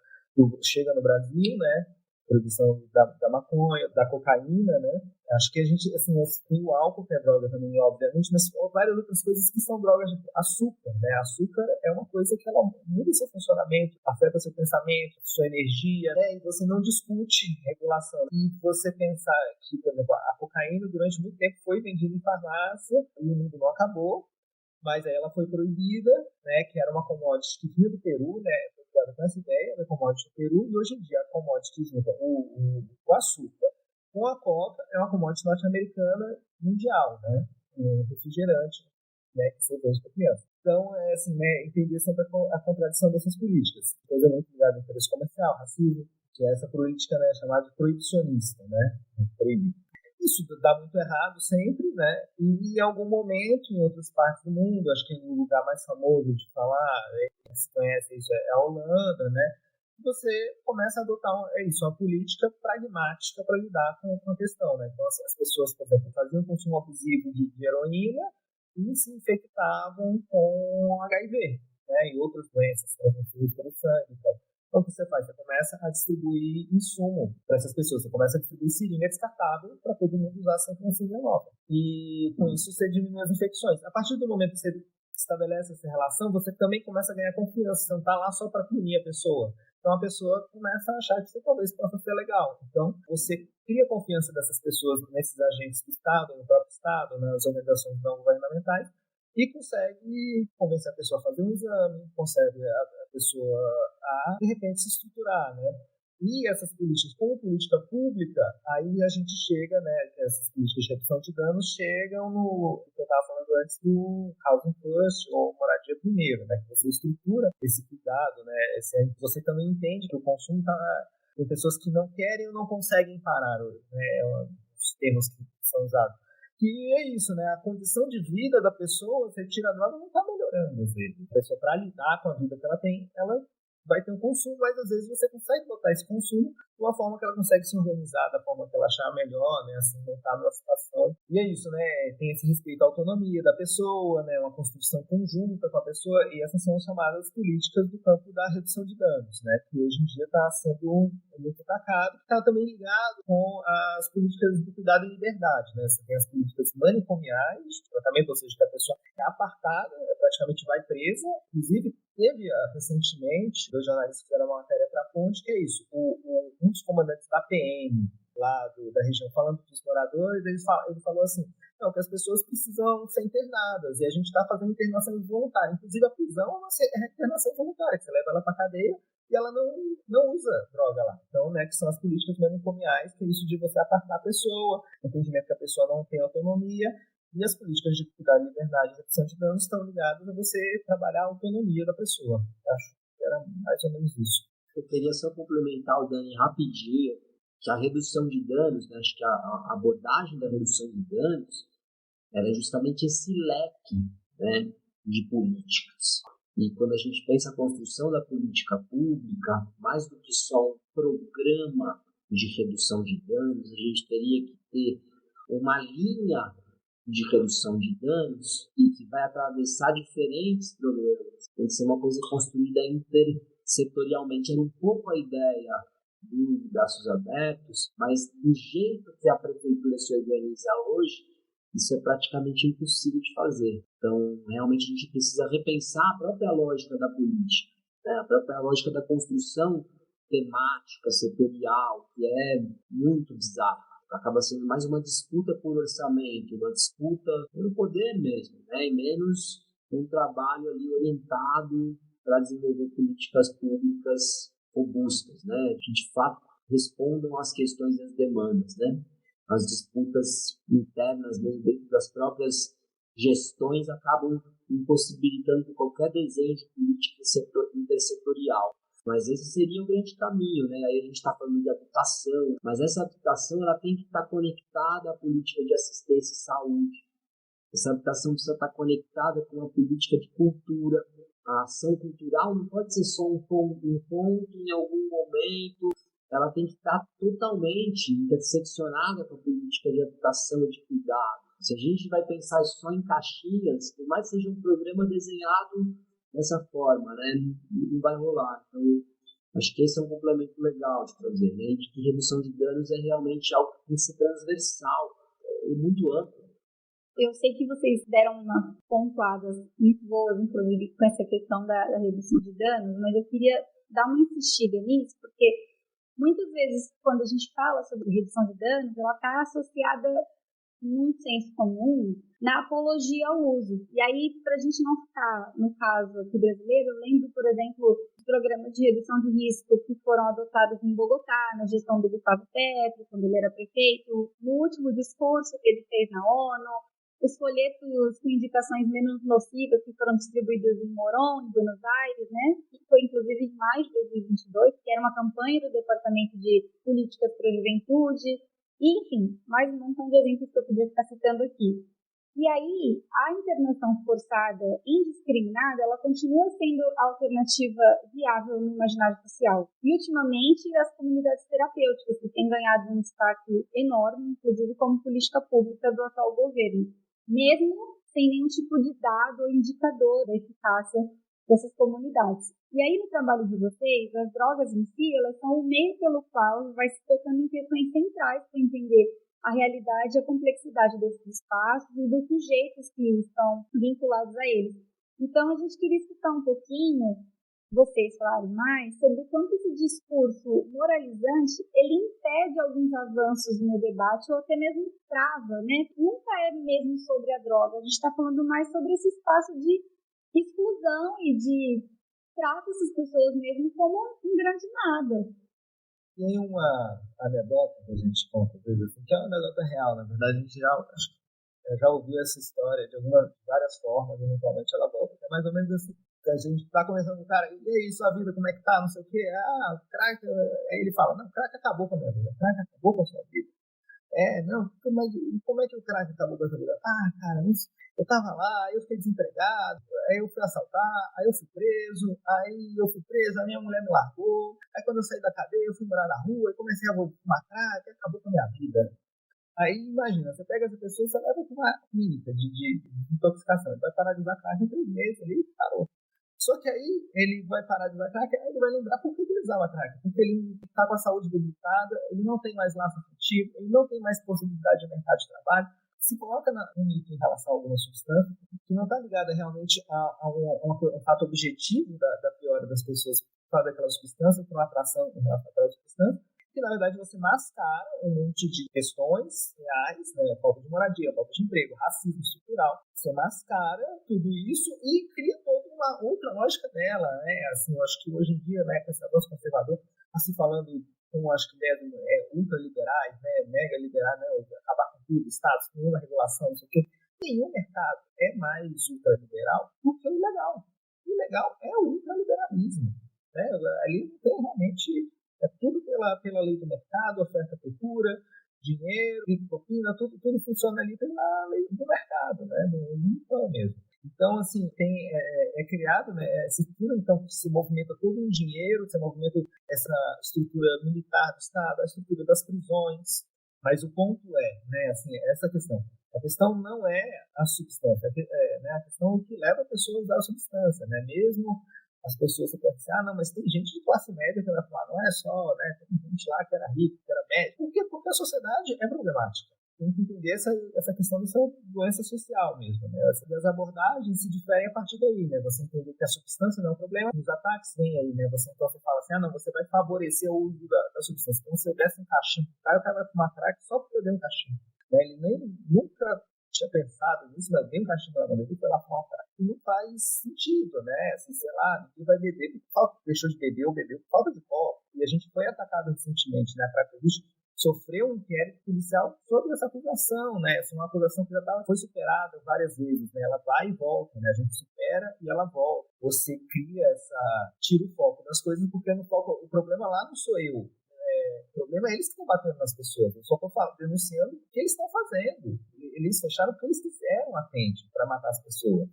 chega no Brasil, né, produção da maconha, da cocaína, né? Acho que a gente, assim, tem o álcool, que é droga também, obviamente, mas várias outras coisas que são drogas. Açúcar, né? Açúcar é uma coisa que ela muda seu funcionamento, afeta seu pensamento, sua energia, né? E você não discute regulação. E você pensar que, por exemplo, a cocaína durante muito tempo foi vendida em farmácia e o mundo não acabou, mas aí ela foi proibida, né? Que era uma commodity que vinha do Peru, né? Com essa ideia da commodity do Peru, e hoje em dia a commodity que junta o açúcar com a coca é uma commodity norte-americana mundial, né? Um refrigerante, né, que você vende para criança. Então, assim, né, entender sempre a contradição dessas políticas. Coisa muito ligada ao interesse comercial, racismo, que é essa política, né, chamada de proibicionista, né? Proibir. Isso dá muito errado sempre, né? E em algum momento, em outras partes do mundo, acho que o lugar mais famoso de falar, que se conhece isso, é a Holanda, né? Você começa a adotar uma política pragmática para lidar com a questão, né? Então, as pessoas, por exemplo, faziam consumo abusivo de heroína e se infectavam com HIV, né? E outras doenças transmitidas pelo sangue e tal. Então, o que você faz? Você começa a distribuir insumo para essas pessoas. Você começa a distribuir seringa descartável para todo mundo usar sem consumir nova. E com isso você diminui as infecções. A partir do momento que você estabelece essa relação, você também começa a ganhar confiança. Você não está lá só para punir a pessoa. Então a pessoa começa a achar que você talvez possa ser legal. Então você cria confiança dessas pessoas nesses agentes do Estado, no próprio Estado, nas organizações não governamentais, e consegue convencer a pessoa a fazer um exame, consegue a pessoa a, de repente, se estruturar, né? E essas políticas, como política pública, aí a gente chega, né, essas políticas de redução de danos chegam no que eu estava falando antes do housing first, ou moradia primeiro, né, que você estrutura esse cuidado, né, você também entende que o consumo tem pessoas que não querem ou não conseguem parar, né, os termos que são usados. Que é isso, né? A condição de vida da pessoa, você tira a droga, não está melhorando, às vezes. A pessoa, para lidar com a vida que ela tem, ela vai ter um consumo, mas às vezes você consegue botar esse consumo de uma forma que ela consegue se organizar, da forma que ela achar melhor, né? Assim, não estar numa situação. E é isso, né? Tem esse respeito à autonomia da pessoa, né? Uma construção conjunta com a pessoa, e essas são as chamadas políticas do campo da redução de danos, né? Que hoje em dia está sendo muito atacado, que está também ligado com as políticas do cuidado e liberdade, né? Você tem as políticas manicomiais, de tratamento, ou seja, que a pessoa é apartada, praticamente vai presa. Inclusive, teve recentemente, dois jornalistas fizeram uma matéria para a Ponte, que é isso, um dos comandantes da PM lá da região, falando dos moradores, ele falou assim, não, que as pessoas precisam ser internadas, e a gente está fazendo internação voluntária. Inclusive, a prisão é uma internação voluntária, que você leva ela para a cadeia e ela não usa droga lá. Então, né, que são as políticas manicomiais, que é isso de você apartar a pessoa, entendimento que a pessoa não tem autonomia, e as políticas de cuidado de liberdade e redução de danos estão ligadas a você trabalhar a autonomia da pessoa. Acho que era mais ou menos isso. Eu queria só complementar o Dani rapidinho, que a redução de danos, né, acho que a abordagem da redução de danos era justamente esse leque, né, de políticas. E quando a gente pensa a construção da política pública, mais do que só um programa de redução de danos, a gente teria que ter uma linha de redução de danos e que vai atravessar diferentes programas. Tem que ser uma coisa construída intersetorialmente. Era um pouco a ideia do Braços Abertos, mas do jeito que a prefeitura se organiza hoje, isso é praticamente impossível de fazer. Então, realmente, a gente precisa repensar a própria lógica da política. A própria lógica da construção temática, setorial, que é muito bizarra. Acaba sendo mais uma disputa por orçamento, uma disputa pelo poder mesmo, né? E menos um trabalho ali orientado para desenvolver políticas públicas robustas, né? Que de fato respondam às questões e às demandas, né? As disputas internas mesmo dentro das próprias gestões acabam impossibilitando qualquer desenho de política intersetorial. Mas esse seria o grande caminho, né? Aí a gente está falando de habitação, mas essa habitação ela tem que estar conectada à política de assistência e saúde. Essa habitação precisa estar conectada com a política de cultura. A ação cultural não pode ser só um ponto em algum momento, ela tem que estar totalmente interseccionada com a política de habitação e de cuidado. Se a gente vai pensar só em caixinhas, por mais que seja um programa desenhado dessa forma, né, não vai rolar. Então, acho que esse é um complemento legal de trazer, né, de que redução de danos é realmente algo que tem que ser transversal e muito amplo. Eu sei que vocês deram umas pontuadas muito boas, inclusive, com essa questão da redução de danos, mas eu queria dar uma insistida nisso, porque muitas vezes, quando a gente fala sobre redução de danos, ela está associada num senso comum na apologia ao uso. E aí, para a gente não ficar, no caso aqui brasileiro, eu lembro, por exemplo, dos programas de redução de risco que foram adotados em Bogotá, na gestão do Gustavo Petro, quando ele era prefeito, no último discurso que ele fez na ONU, os folhetos com indicações menos nocivas que foram distribuídos em Morón, em Buenos Aires, né? Que foi inclusive em maio de 2022, que era uma campanha do Departamento de Políticas para a Juventude, enfim, mais um montão de exemplos que eu podia ficar citando aqui. E aí, a internação forçada indiscriminada, ela continua sendo a alternativa viável no imaginário social. E, ultimamente, as comunidades terapêuticas, que têm ganhado um destaque enorme, inclusive como política pública do atual governo, mesmo sem nenhum tipo de dado ou indicador da eficácia dessas comunidades. E aí, no trabalho de vocês, as drogas em si, elas são o meio pelo qual vai se tocando em questões centrais para entender a realidade e a complexidade desses espaços e dos sujeitos que estão vinculados a eles. Então, a gente queria escutar um pouquinho, vocês falarem mais, sobre o quanto esse discurso moralizante, ele impede alguns avanços no debate ou até mesmo trava, né? Nunca é mesmo sobre a droga, a gente está falando mais sobre esse espaço de exclusão e de trata essas pessoas mesmo como um grande nada. Tem uma anedota que a gente conta, assim, que é uma anedota real, na verdade, a gente já ouviu essa história de várias formas, eventualmente ela volta, que é mais ou menos assim, que a gente está conversando com o cara, e aí, sua vida, como é que tá, não sei o quê, o crack, aí ele fala, não, o crack acabou com a minha vida, o crack acabou com a sua vida. Não, como é que o crack acabou com a sua vida? Cara, eu tava lá, eu fiquei desempregado, aí eu fui assaltar, aí eu fui preso, a minha mulher me largou, aí quando eu saí da cadeia eu fui morar na rua, e comecei a fumar crack, acabou com a minha vida. Aí imagina, você pega essa pessoa e você leva para uma clínica de intoxicação, ele vai parar de usar crack em 3 meses, ali parou. Só que aí ele vai parar de usar crack, aí ele vai lembrar por que ele usava crack, porque ele está com a saúde debilitada, ele não tem mais laço afetivo, ele não tem mais possibilidade de mercado de trabalho, se coloca um mito em relação a alguma substância que não está ligada realmente a um fato objetivo da piora das pessoas por causa daquela substância, por uma atração em relação àquela substância, que na verdade você mascara um monte de questões reais, né? Falta de moradia, falta de emprego, racismo estrutural. Você mascara tudo isso e cria toda uma outra lógica dela, né? Assim, eu acho que hoje em dia, né, com esse negócio conservador, assim, falando com, acho que ideias ultraliberais, né, mega liberais, né, acabar com tudo, status, nenhuma regulação, não sei o quê. Nenhum mercado é mais ultraliberal do que o ilegal. O ilegal é o ultraliberalismo, né? Ali não tem realmente... É tudo pela lei do mercado, oferta, procura, dinheiro, propina, tudo funciona ali pela lei do mercado, né? Não mesmo. Então, assim, é criado, né? Se estrutura, então, se movimenta todo um dinheiro, se movimenta essa estrutura militar do Estado, a estrutura das prisões. Mas o ponto né? Assim, essa questão. A questão não é a substância, né? A questão é o que leva a pessoa a usar a substância, né? Mesmo as pessoas se pensam, não, mas tem gente de classe média que vai falar, não é só, né, tem gente lá que era rico, que era médico. Por quê? Porque a sociedade é problemática. tem que entender essa questão dessa doença social mesmo, né? As abordagens se diferem a partir daí, né? Você entender que a substância não é um problema, os ataques vêm aí, né? Você fala assim, não, você vai favorecer o uso da substância. Então, se eu desse um cachimbo pro cara vai fumar crack só porque eu dei um cachimbo. Né? Ele nunca tinha pensado nisso, mas dei um cachimbo na mão dele foi lá fumar um crack. E não faz sentido, né? Assim, sei lá, ninguém vai beber porque deixou de beber ou bebeu por falta de copo. E a gente foi atacado recentemente, né? A Cracolândia sofreu um inquérito policial sobre essa acusação, né? Essa é uma acusação que já foi superada várias vezes, né? Ela vai e volta, né? A gente supera e ela volta. Você tira o foco das coisas, porque o problema lá não sou eu. O problema é eles que estão batendo nas pessoas. Eu só estou denunciando o que eles estão fazendo. Eles fecharam porque eles quiseram atende para matar as pessoas.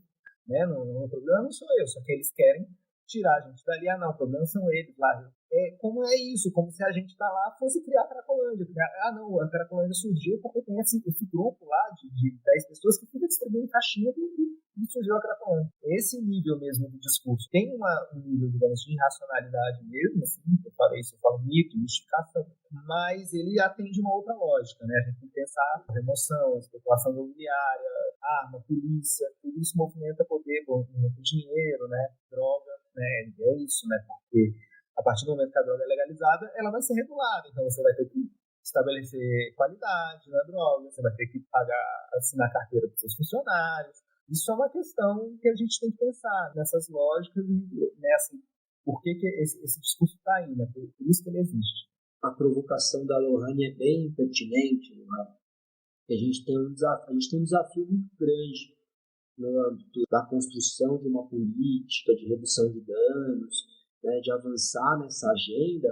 Né? O problema não sou eu, só que eles querem tirar a gente dali. Não, o problema são eles lá. Como é isso? Como se a gente tá lá fosse criar a Cracolândia. Não, a Cracolândia surgiu porque tem esse grupo lá de 10 pessoas que fica distribuindo caixinha e surgiu a Cracolândia. Esse nível mesmo do discurso tem um nível, digamos, de irracionalidade mesmo, assim, eu falo mito, mistificação, mas ele atende uma outra lógica, né? A gente tem que pensar remoção, especulação imobiliária, arma, polícia, tudo isso movimenta poder, movimenta dinheiro, né? Droga, né? É isso, né? Porque a partir do momento que a droga é legalizada, ela vai ser regulada. Então, você vai ter que estabelecer qualidade na droga, você vai ter que assinar carteira para os seus funcionários. Isso é uma questão que a gente tem que pensar nessas lógicas e nessa, por que esse discurso está aí, né? Por isso que ele existe. A provocação da Lohane é bem pertinente, né? A gente tem um desafio muito grande no âmbito da construção de uma política de redução de danos, né, de avançar nessa agenda,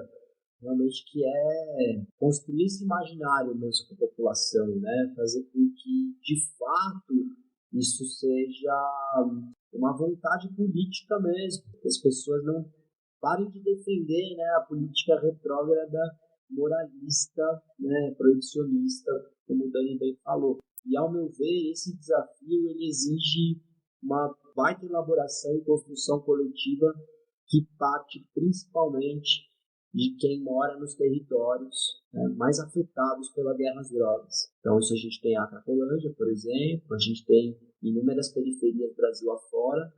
realmente que é construir esse imaginário mesmo com a população, né, fazer com que, de fato, isso seja uma vontade política mesmo, que as pessoas não parem de defender, né, a política retrógrada, moralista, né, proibicionista, como o Dani bem falou. E, ao meu ver, esse desafio ele exige uma baita elaboração e construção coletiva que parte principalmente de quem mora nos territórios, né, mais afetados pela guerra às drogas. Então, isso a gente tem a Cracolândia, por exemplo, a gente tem inúmeras periferias do Brasil afora,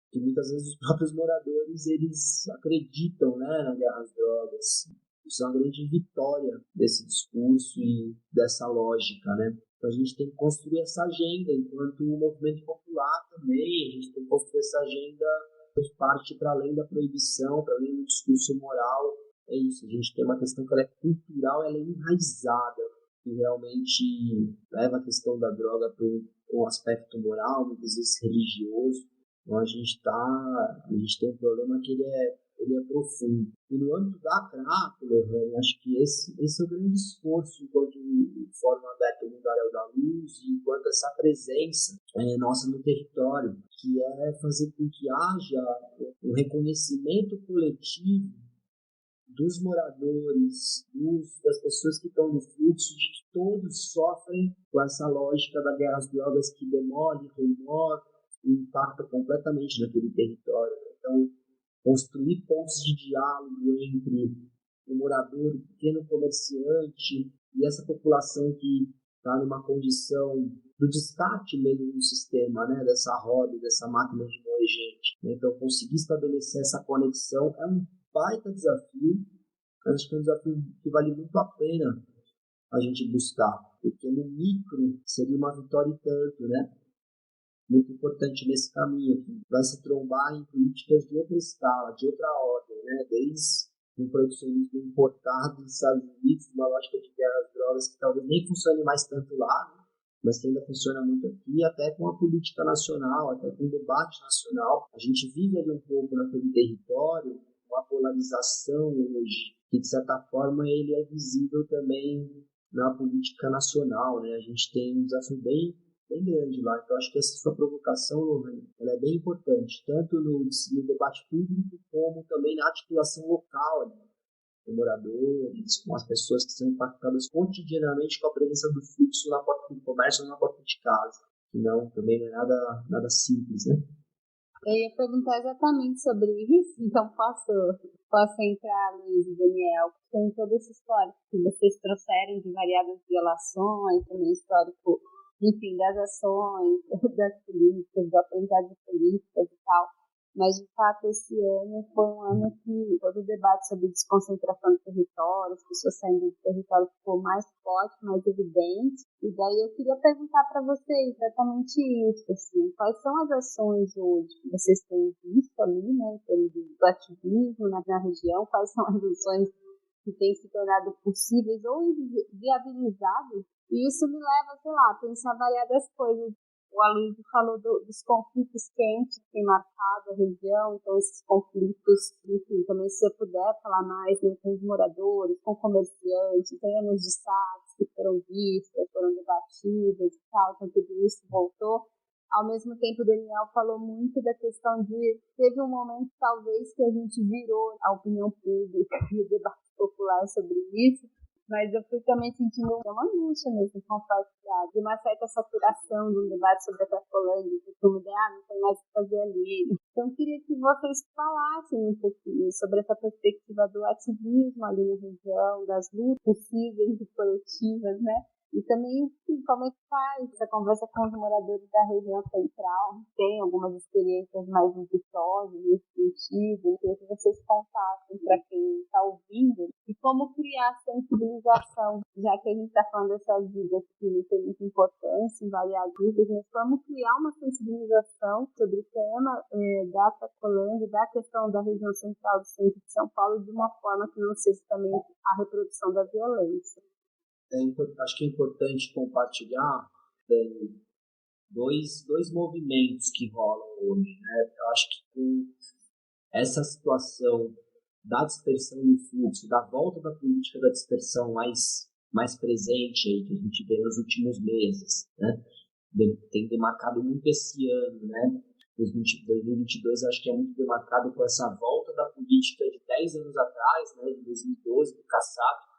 que muitas vezes os próprios moradores eles acreditam, né, na guerra às drogas. Isso é uma grande vitória desse discurso e dessa lógica, né? Então a gente tem que construir essa agenda enquanto movimento popular também, a gente tem que construir essa agenda que parte para além da proibição, para além do discurso moral. É isso, a gente tem uma questão que ela é cultural, ela é enraizada, que realmente leva a questão da droga para um aspecto moral, muitas vezes religioso. Então a gente tem um problema que ele é profundo. E no âmbito da Cracolândia, acho que esse é o grande esforço enquanto o Fórum Aberto Mundial da Luz e enquanto essa presença nossa no território, que é fazer com que haja um reconhecimento coletivo dos moradores, das pessoas que estão no fluxo, de que todos sofrem com essa lógica da guerra às drogas que demole, remove e impacta completamente naquele território. Então, construir pontos de diálogo entre o morador, o pequeno comerciante e essa população que está numa condição do descarte mesmo do sistema, né, dessa roda, dessa máquina de moer gente. Então, conseguir estabelecer essa conexão é um baita desafio. Acho que é um desafio que vale muito a pena a gente buscar, porque no micro seria uma vitória e tanto, né? Muito importante nesse caminho, que vai se trombar em políticas de outra escala, de outra ordem, né? Desde um protecionismo importado dos Estados Unidos, uma lógica de guerra às drogas que talvez nem funcione mais tanto lá, né? Mas que ainda funciona muito aqui, até com a política nacional, até com o debate nacional. A gente vive ali um pouco naquele território, uma polarização hoje, que de certa forma ele é visível também na política nacional, né? A gente tem um desafio bem grande lá. Então, acho que essa sua provocação, Lohane, ela é bem importante, tanto no debate público, como também na articulação local, né? Com moradores, com as pessoas que são impactadas cotidianamente com a presença do fluxo na porta do comércio ou na porta de casa. Que não, também não é nada simples, né? Eu ia perguntar exatamente sobre isso, então posso entrar, Luiz e Daniel, tem todo esse histórico que vocês trouxeram de variadas violações, também histórico, enfim, das ações, das políticas, do aprendizado de políticas e tal. Mas, de fato, esse ano foi um ano que todo o debate sobre desconcentração do território, as pessoas saindo do território ficou mais forte, mais evidente. E daí eu queria perguntar para vocês exatamente isso, assim, quais são as ações hoje que vocês têm visto ali, né, em termos do ativismo na região, quais são as ações que têm se tornado possíveis ou viabilizadas? E isso me leva, sei lá, a pensar variadas coisas. O Aloysio falou dos conflitos quentes que têm marcado a região, então esses conflitos, enfim, também se você puder falar mais, né, com os moradores, com comerciantes, temas de saques que foram vistas, foram debatidas e tal, então tudo isso voltou. Ao mesmo tempo, o Daniel falou muito da questão de, teve um momento talvez que a gente virou a opinião pública e o debate popular sobre isso, mas eu fui também sentindo uma angústia mesmo, confesso, de uma certa saturação de um debate sobre a Cracolândia, de como não tem mais o que fazer ali. Então, eu queria que vocês falassem um pouquinho sobre essa perspectiva do ativismo ali na região, das lutas possíveis e coletivas, né? E também, enfim, como é que faz essa conversa com os moradores da região central? Tem algumas experiências mais exitosas nesse sentido? Eu queria que vocês contassem para quem está ouvindo e como criar sensibilização, já que a gente está falando dessas vidas que têm muita importância em variar vidas, mas como criar uma sensibilização sobre o tema da Cracolândia, da questão da região central do centro de São Paulo, de uma forma que não seja também a reprodução da violência. Acho que é importante compartilhar, Dani, dois movimentos que rolam hoje, né? Eu acho que com essa situação da dispersão do fluxo, da volta da política da dispersão mais presente aí, que a gente vê nos últimos meses, né? Tem demarcado muito esse ano, né? 2022 acho que é muito demarcado com essa volta da política de 10 anos atrás, né? De 2012, do Kassab,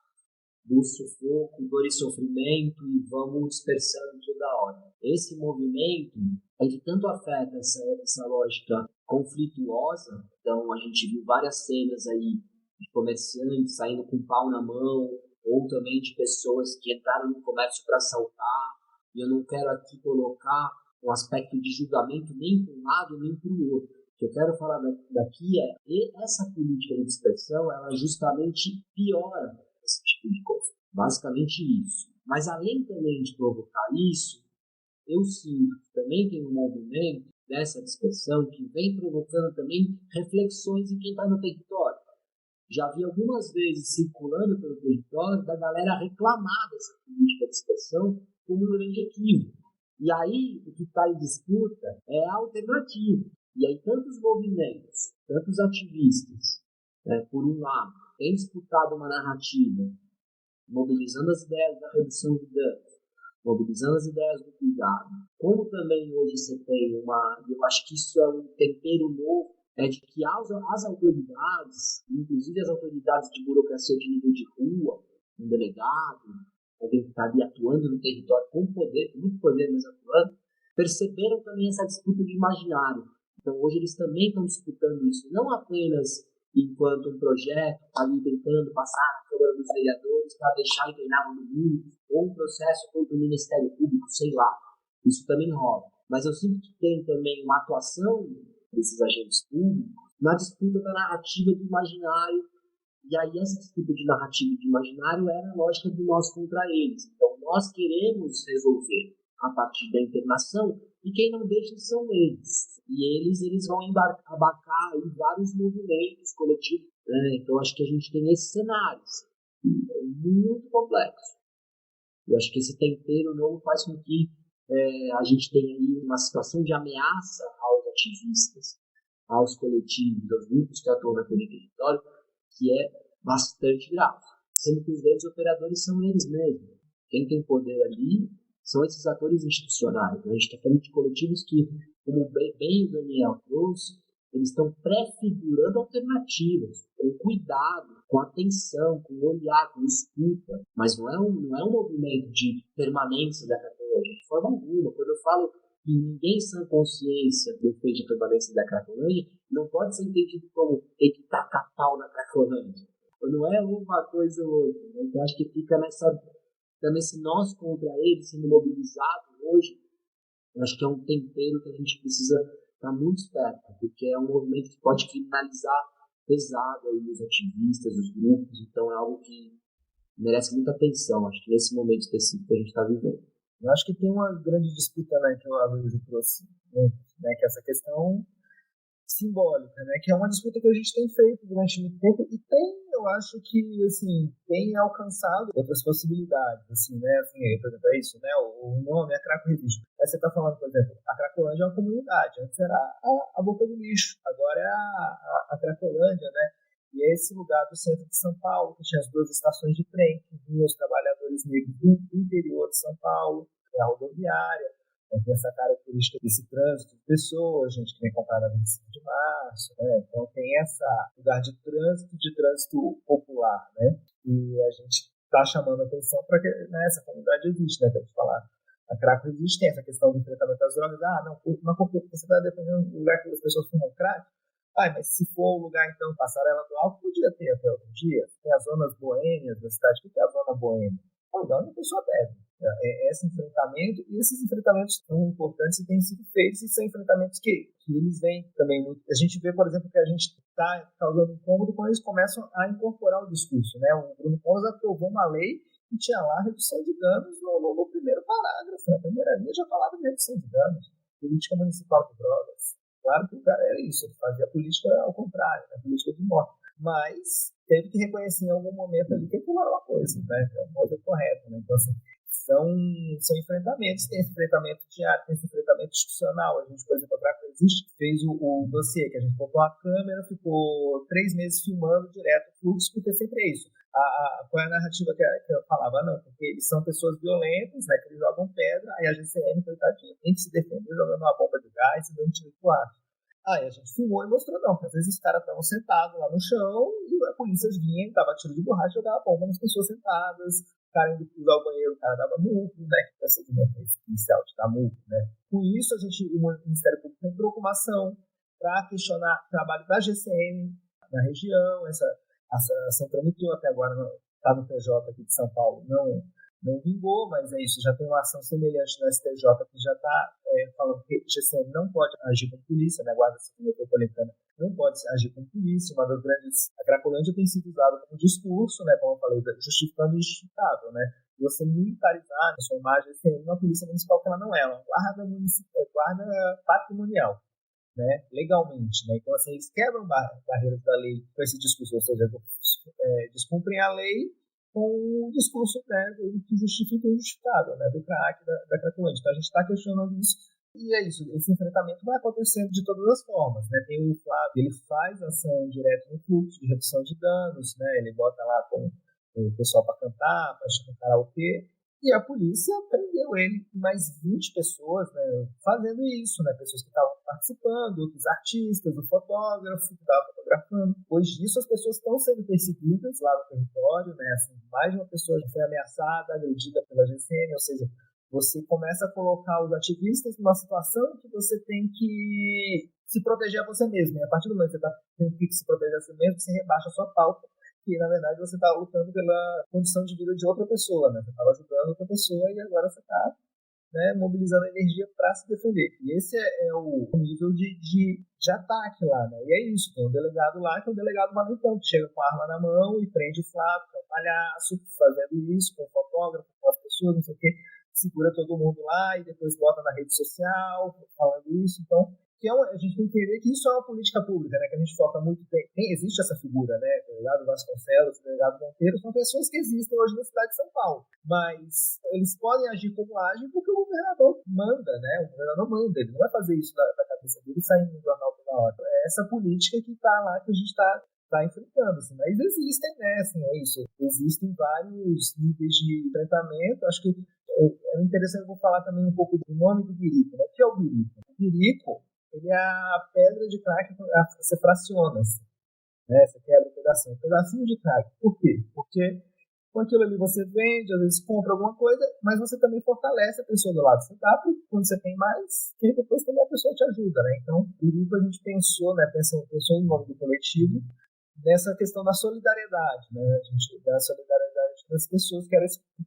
do sufoco, dor e sofrimento, e vamos dispersando toda hora. Esse movimento, ele tanto afeta essa lógica conflituosa, então a gente viu várias cenas aí de comerciantes saindo com pau na mão, ou também de pessoas que entraram no comércio para assaltar, e eu não quero aqui colocar um aspecto de julgamento nem para um lado nem para o outro. O que eu quero falar daqui essa política de dispersão, ela justamente piora esse tipo de coisa. Basicamente isso. Mas além também de provocar isso, eu sinto que também tem um movimento dessa dispersão que vem provocando também reflexões em quem está no território. Já vi algumas vezes circulando pelo território da galera reclamar dessa política de dispersão como um grande equívoco. E aí o que está em disputa é a alternativa. E aí tantos movimentos, tantos ativistas, por um lado, têm disputado uma narrativa mobilizando as ideias da redução de danos, mobilizando as ideias do cuidado, como também hoje você tem eu acho que isso é um tempero novo, de que as autoridades, inclusive as autoridades de burocracia de nível de rua, um delegado, alguém que está ali atuando no território com poder, muito poder, mas atuando, perceberam também essa disputa de imaginário. Então hoje eles também estão disputando isso, não apenas enquanto um projeto está ali tentando passar na Câmara dos Vereadores para deixar engrenar no mundo, ou um processo contra o Ministério Público, sei lá. Isso também rola. Mas eu sinto que tem também uma atuação desses agentes públicos na disputa da narrativa do imaginário. E aí essa disputa de narrativa e de imaginário era a lógica do nós contra eles. Então nós queremos resolver a partir da internação, e quem não deixa são eles. E eles vão abarcar em vários movimentos coletivos. Então, acho que a gente tem esses cenários muito complexos. Eu acho que esse tempero novo faz com que a gente tenha aí uma situação de ameaça aos ativistas, aos coletivos, aos grupos que atuam naquele território, que é bastante grave. Sendo que os grandes operadores são eles mesmos. Quem tem poder ali são esses atores institucionais. A gente está falando de coletivos que, como bem o Daniel trouxe, eles estão prefigurando alternativas, com cuidado, com atenção, com olhar, com escuta. Mas não é um movimento de permanência da tecnologia, de forma alguma. Quando eu falo que ninguém sem consciência defende a prevalência da Cracolândia, não pode ser entendido como tem que tacar pau na Cracolândia. Não é uma coisa ou outra. Né? Então, acho que fica nesse nós contra eles sendo mobilizado hoje. Eu acho que é um tempero que a gente precisa estar muito esperto, porque é um movimento que pode criminalizar pesado aí os ativistas, os grupos. Então, é algo que merece muita atenção, acho que nesse momento específico que a gente está vivendo. Eu acho que tem uma grande disputa, né, que o Aloysio trouxe, né, que é essa questão simbólica, né, que é uma disputa que a gente tem feito durante muito tempo e eu acho que, assim, tem alcançado outras possibilidades, assim, né, assim, por exemplo, é isso, né, o nome é Craco Revista. Aí você está falando, por exemplo, a Cracolândia é uma comunidade, antes era a Boca do Lixo, agora é a Cracolândia, né, e é esse lugar do centro de São Paulo, que tinha as 2 estações de trem, que vinham os trabalhadores negros do interior de São Paulo, a rodoviária, então tem essa característica desse trânsito de pessoas, gente que vem comprar na 25 de março, né? Então tem esse lugar de trânsito popular, né? E a gente está chamando a atenção para que, né, essa comunidade existe, né? Para a gente falar, a Craco existe, tem essa questão do enfrentamento das drogas, não, mas por que você está defendendo um lugar que as pessoas fumam crack? Mas se for o lugar, então, Passarela do Alto, podia ter até outro dia. Tem as zonas boêmias da cidade. O que é a zona boêmia? É o lugar onde a pessoa bebe. É esse enfrentamento, e esses enfrentamentos são importantes e têm sido feitos, e são enfrentamentos que eles vêm também muito. A gente vê, por exemplo, que a gente está causando incômodo quando eles começam a incorporar o discurso, né? O Bruno Covas aprovou uma lei que tinha lá redução de danos no primeiro parágrafo. Na primeira linha já falava de redução de danos. Política municipal de drogas. Claro que o cara era isso, ele fazia política ao contrário, né? Política de morte. Mas teve que reconhecer em algum momento ali que aquilo era uma coisa, né? É uma coisa correta, né? Então, assim, são enfrentamentos, tem esse enfrentamento diário, tem esse enfrentamento institucional. A gente, por exemplo, a Craco Existe fez o dossiê, que a gente botou a câmera, ficou 3 meses filmando direto o fluxo, porque sempre é isso. Qual é a narrativa que eu falava? Não, porque eles são pessoas violentas, né, que eles jogam pedra, aí a GCM, coitadinha, tem que se defender jogando uma bomba de gás e dando tiro pro ar. Aí a gente filmou e mostrou, não, porque às vezes os caras estavam sentados lá no chão e a polícia vinha, dava tiro de borracha e jogava bomba nas pessoas sentadas. O cara indo usar o banheiro, o cara dava murro, né, que vai ser de uma vez inicial de dar murro, né. Com isso, o Ministério Público entrou com uma ação para questionar o trabalho da GCM na região. Essa ação tramitou até agora, está no TJ aqui de São Paulo, não vingou, mas é isso, já tem uma ação semelhante no STJ que já está falando que a GCM não pode agir com polícia, né, a Guarda Civil Metropolitana não pode agir com polícia. Uma das grandes, a Cracolândia tem sido usada como discurso, né, como eu falei, justificando o injustificável, né, você militarizar a sua imagem GCM uma polícia municipal que ela não é, uma guarda patrimonial, né, legalmente, né? Então, assim, eles quebram barreiras da lei com esse discurso, ou seja, descumprem a lei com o discurso, né, que justifica o injustificável, né, do crack, da Cracolândia. Então, a gente está questionando isso, e é isso, esse enfrentamento vai acontecendo de todas as formas, né? Tem o Flávio, ele faz ação direto no fluxo de redução de danos, né? Ele bota lá com o pessoal para cantar, para karaokê, e a polícia prendeu ele e mais 20 pessoas, né, fazendo isso, né, pessoas que estavam participando, outros artistas, o fotógrafo que estava fotografando. Hoje disso, as pessoas estão sendo perseguidas lá no território, né, assim, mais de uma pessoa já foi ameaçada, agredida pela GCM, ou seja, você começa a colocar os ativistas numa situação que você tem que se proteger a você mesmo. E a partir do momento que você tem que se proteger a si mesmo, você rebaixa a sua pauta, que na verdade você está lutando pela condição de vida de outra pessoa, né? Você estava ajudando outra pessoa e agora você está, né, mobilizando energia para se defender. E esse é o nível de ataque lá, né? E é isso, tem um delegado lá que é um delegado malucão, que chega com a arma na mão e prende o Flávio, que é um palhaço, fazendo isso com o fotógrafo, com as pessoas, não sei o quê, segura todo mundo lá e depois bota na rede social falando isso. Então, a gente tem que entender que isso é uma política pública, né, que a gente foca muito bem. Existe essa figura, né, o delegado Vasconcelos, o delegado Monteiro, são pessoas que existem hoje na cidade de São Paulo, mas eles podem agir como agem porque o governador manda, né, o governador manda, ele não vai fazer isso da cabeça dele saindo no jornal toda hora. É essa política que está lá, que a gente está enfrentando, assim. Mas existem, né, assim, é isso, existem vários níveis de enfrentamento. Acho que é interessante, eu vou falar também um pouco do nome do birico, né? O que é o birico? O birico, ele é a pedra de crack que você fraciona, assim, né? Você quebra um pedacinho de crack. Por quê? Porque Com aquilo ali você vende, às vezes compra alguma coisa, mas você também fortalece a pessoa do lado que você está, porque quando você tem mais, que depois também a pessoa te ajuda, né? Então, o grupo a gente pensou, né, pensou no nome do coletivo, nessa questão da solidariedade, né? A gente dá solidariedade das pessoas que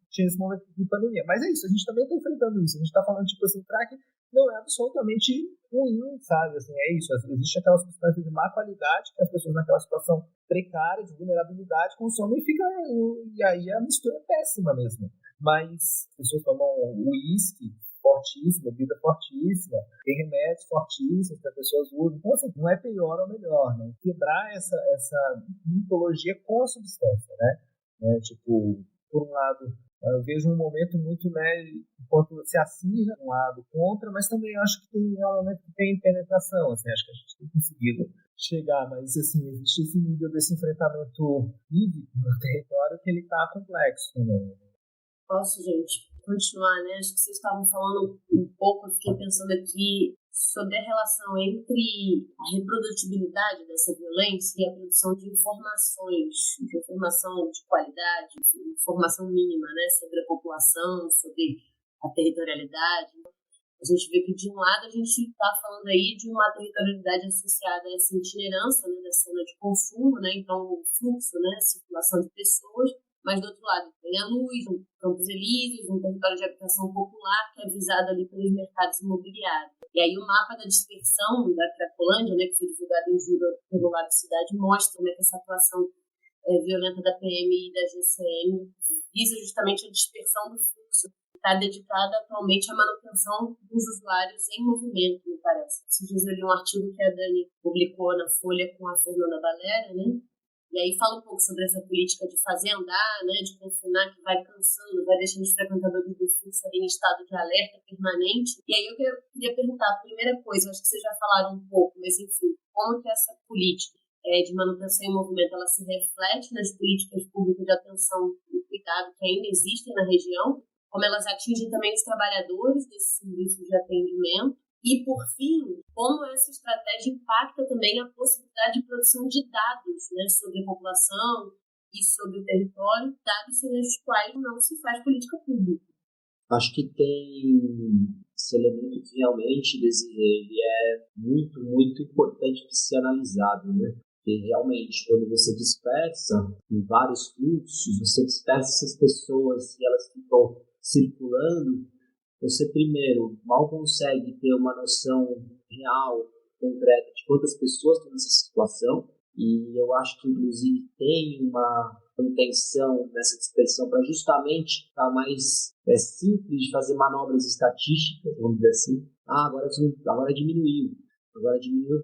tinha esse momento de pandemia. Mas é isso, a gente também está enfrentando isso. A gente está falando, tipo assim, crack não é absolutamente ruim, sabe? Assim, é isso. Existe aquelas substâncias de má qualidade que as pessoas naquela situação precária, de vulnerabilidade, consomem e aí a mistura é péssima mesmo. Mas as pessoas tomam uísque fortíssima, bebida fortíssima, tem remédios fortíssimos que as pessoas usam. Então, assim, não é pior ou melhor, né? Quebrar essa mitologia com a substância, né? Tipo, por um lado, eu vejo um momento muito, né, enquanto se acirra um lado contra, mas também acho que tem um momento que tem penetração, assim, acho que a gente tem conseguido chegar, mas, assim, existe esse nível desse enfrentamento físico no território que ele está complexo também. Posso, gente, continuar, né? Acho que vocês estavam falando um pouco, eu fiquei pensando aqui sobre a relação entre a reprodutibilidade dessa violência e a produção de informações, de informação de qualidade, informação mínima, né? Sobre a população, sobre a territorialidade. A gente vê que, de um lado, a gente está falando aí de uma territorialidade associada a essa itinerância, né, da cena de consumo, né? Então, o fluxo, né? A circulação de pessoas. Mas, do outro lado, tem a Luz, um Campos Elíseos, um território de habitação popular que é visado ali pelos mercados imobiliários. E aí o mapa da dispersão da Cracolândia, né, que foi divulgado em julho pelo Lado Cidade, mostra, né, que essa atuação violenta da PM e da GCM visa justamente a dispersão do fluxo, que está dedicada atualmente à manutenção dos usuários em movimento, me parece. Esses dias eu li um artigo que a Dani publicou na Folha com a Fernanda Valéria, né? E aí fala um pouco sobre essa política de fazer andar, né, de confinar, que vai cansando, vai deixando os frequentadores do fluxo ali em estado de alerta permanente. E aí eu queria perguntar, a primeira coisa, acho que vocês já falaram um pouco, mas enfim, como que essa política de manutenção em movimento, ela se reflete nas políticas públicas de atenção e cuidado que ainda existem na região, como elas atingem também os trabalhadores desse serviço de atendimento. E, por fim, como essa estratégia impacta também a possibilidade de produção de dados, né, sobre a população e sobre o território, dados sem os quais não se faz política pública. Acho que tem esse elemento que realmente, ele é muito, muito importante de ser analisado, né? Porque realmente, quando você dispersa em vários fluxos, você dispersa essas pessoas e elas ficam circulando, você primeiro mal consegue ter uma noção real, concreta de quantas pessoas estão nessa situação, e eu acho que inclusive tem uma intenção nessa dispersão para justamente ficar mais simples de fazer manobras estatísticas, vamos dizer assim. Agora diminuiu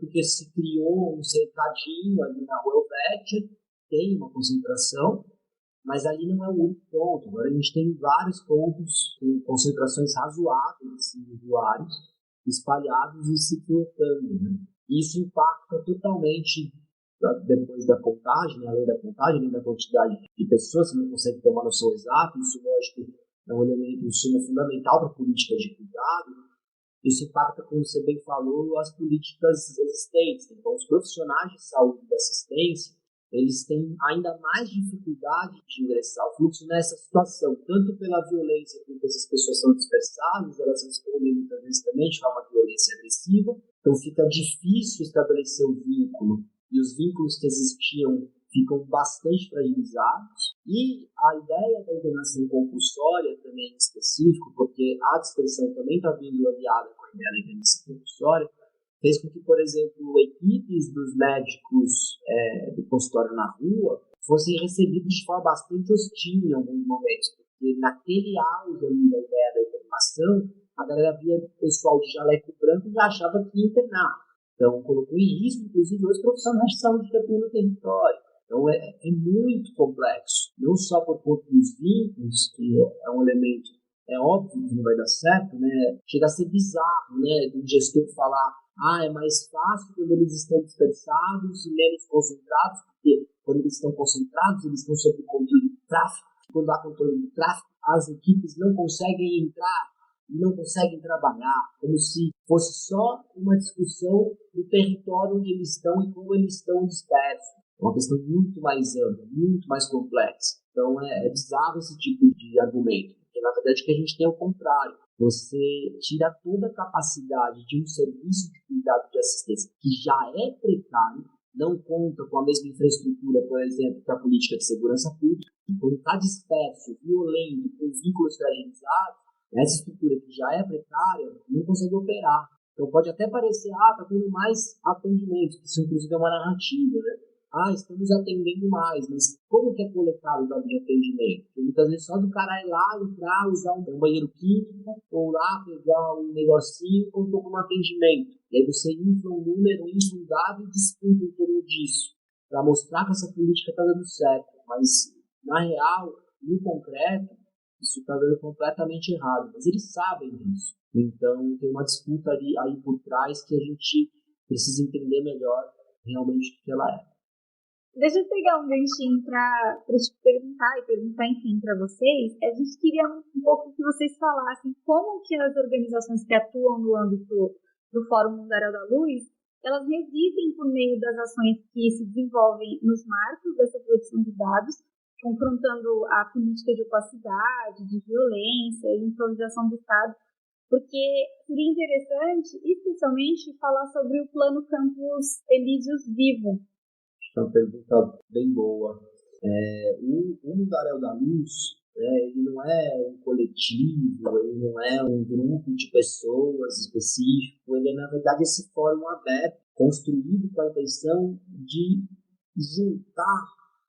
porque se criou um cercadinho ali na Rua Helvétia, tem uma concentração, mas ali não é o único ponto. Agora a gente tem vários pontos com concentrações razoáveis de usuários espalhados e se pilotando, né? Isso impacta totalmente, depois da contagem, né? Além da contagem, além da quantidade de pessoas, você não consegue ter uma noção exata. Isso, lógico, é um elemento fundamental para a política de cuidado. Isso impacta, como você bem falou, as políticas existentes. Então, os profissionais de saúde e de assistência, eles têm ainda mais dificuldade de ingressar o fluxo nessa situação, tanto pela violência com que essas pessoas são dispersadas, elas respondem muitas vezes também de forma violência agressiva, então fica difícil estabelecer o vínculo, e os vínculos que existiam ficam bastante fragilizados, e a ideia da internação compulsória também em específico, porque a dispersão também está vindo aliada com a ideia da internação compulsória, fez com que, por exemplo, equipes dos médicos do consultório na rua fossem recebidos de forma bastante hostil em alguns momentos, porque naquele auge da ideia da internação, a galera via o pessoal de jaleco branco e já achava que ia internar. Então, colocou em risco, inclusive, os profissionais de saúde que atuam no território. Então, é muito complexo, não só por conta dos vínculos, que é um elemento, é óbvio que não vai dar certo, né? Chega a ser bizarro, né, do gestor falar é mais fácil quando eles estão dispersados e menos concentrados, porque quando eles estão concentrados, eles estão sob controle do tráfego. Quando há controle do tráfego, as equipes não conseguem entrar, não conseguem trabalhar, como se fosse só uma discussão do território onde eles estão e como eles estão dispersos. É uma questão muito mais ampla, muito mais complexa. Então é bizarro esse tipo de argumento, porque na verdade o que a gente tem é o contrário. Você tira toda a capacidade de um serviço de cuidado de assistência que já é precário, não conta com a mesma infraestrutura, por exemplo, que a política de segurança pública, quando está disperso, violento, com vínculos fragilizados, essa estrutura que já é precária não consegue operar. Então pode até parecer, está tendo mais atendimento, isso inclusive é uma narrativa, né? Estamos atendendo mais, mas como que é coletado o dado de atendimento? Porque muitas vezes só do cara ir lá, entrar, usar um banheiro químico, ou lá pegar um negocinho, contou como atendimento. E aí você infla um número, infla um dado e disputa em torno disso, para mostrar que essa política está dando certo. Mas, na real, no concreto, isso está dando completamente errado. Mas eles sabem disso. Então, tem uma disputa aí por trás que a gente precisa entender melhor realmente o que ela é. Deixa eu pegar um ganchinho para te perguntar enfim, para vocês. A gente queria um pouco que vocês falassem como que as organizações que atuam no âmbito do Fórum Mundaréu da Luz, elas residem por meio das ações que se desenvolvem nos marcos dessa produção de dados, confrontando a política de opacidade, de violência e improvisação do Estado, porque seria interessante, especialmente, falar sobre o Plano Campus Elíseos Vivo. É uma pergunta bem boa. O Mundaréu da Luz, ele não é um coletivo, ele não é um grupo de pessoas específico, ele é, na verdade, esse fórum aberto, construído com a intenção de juntar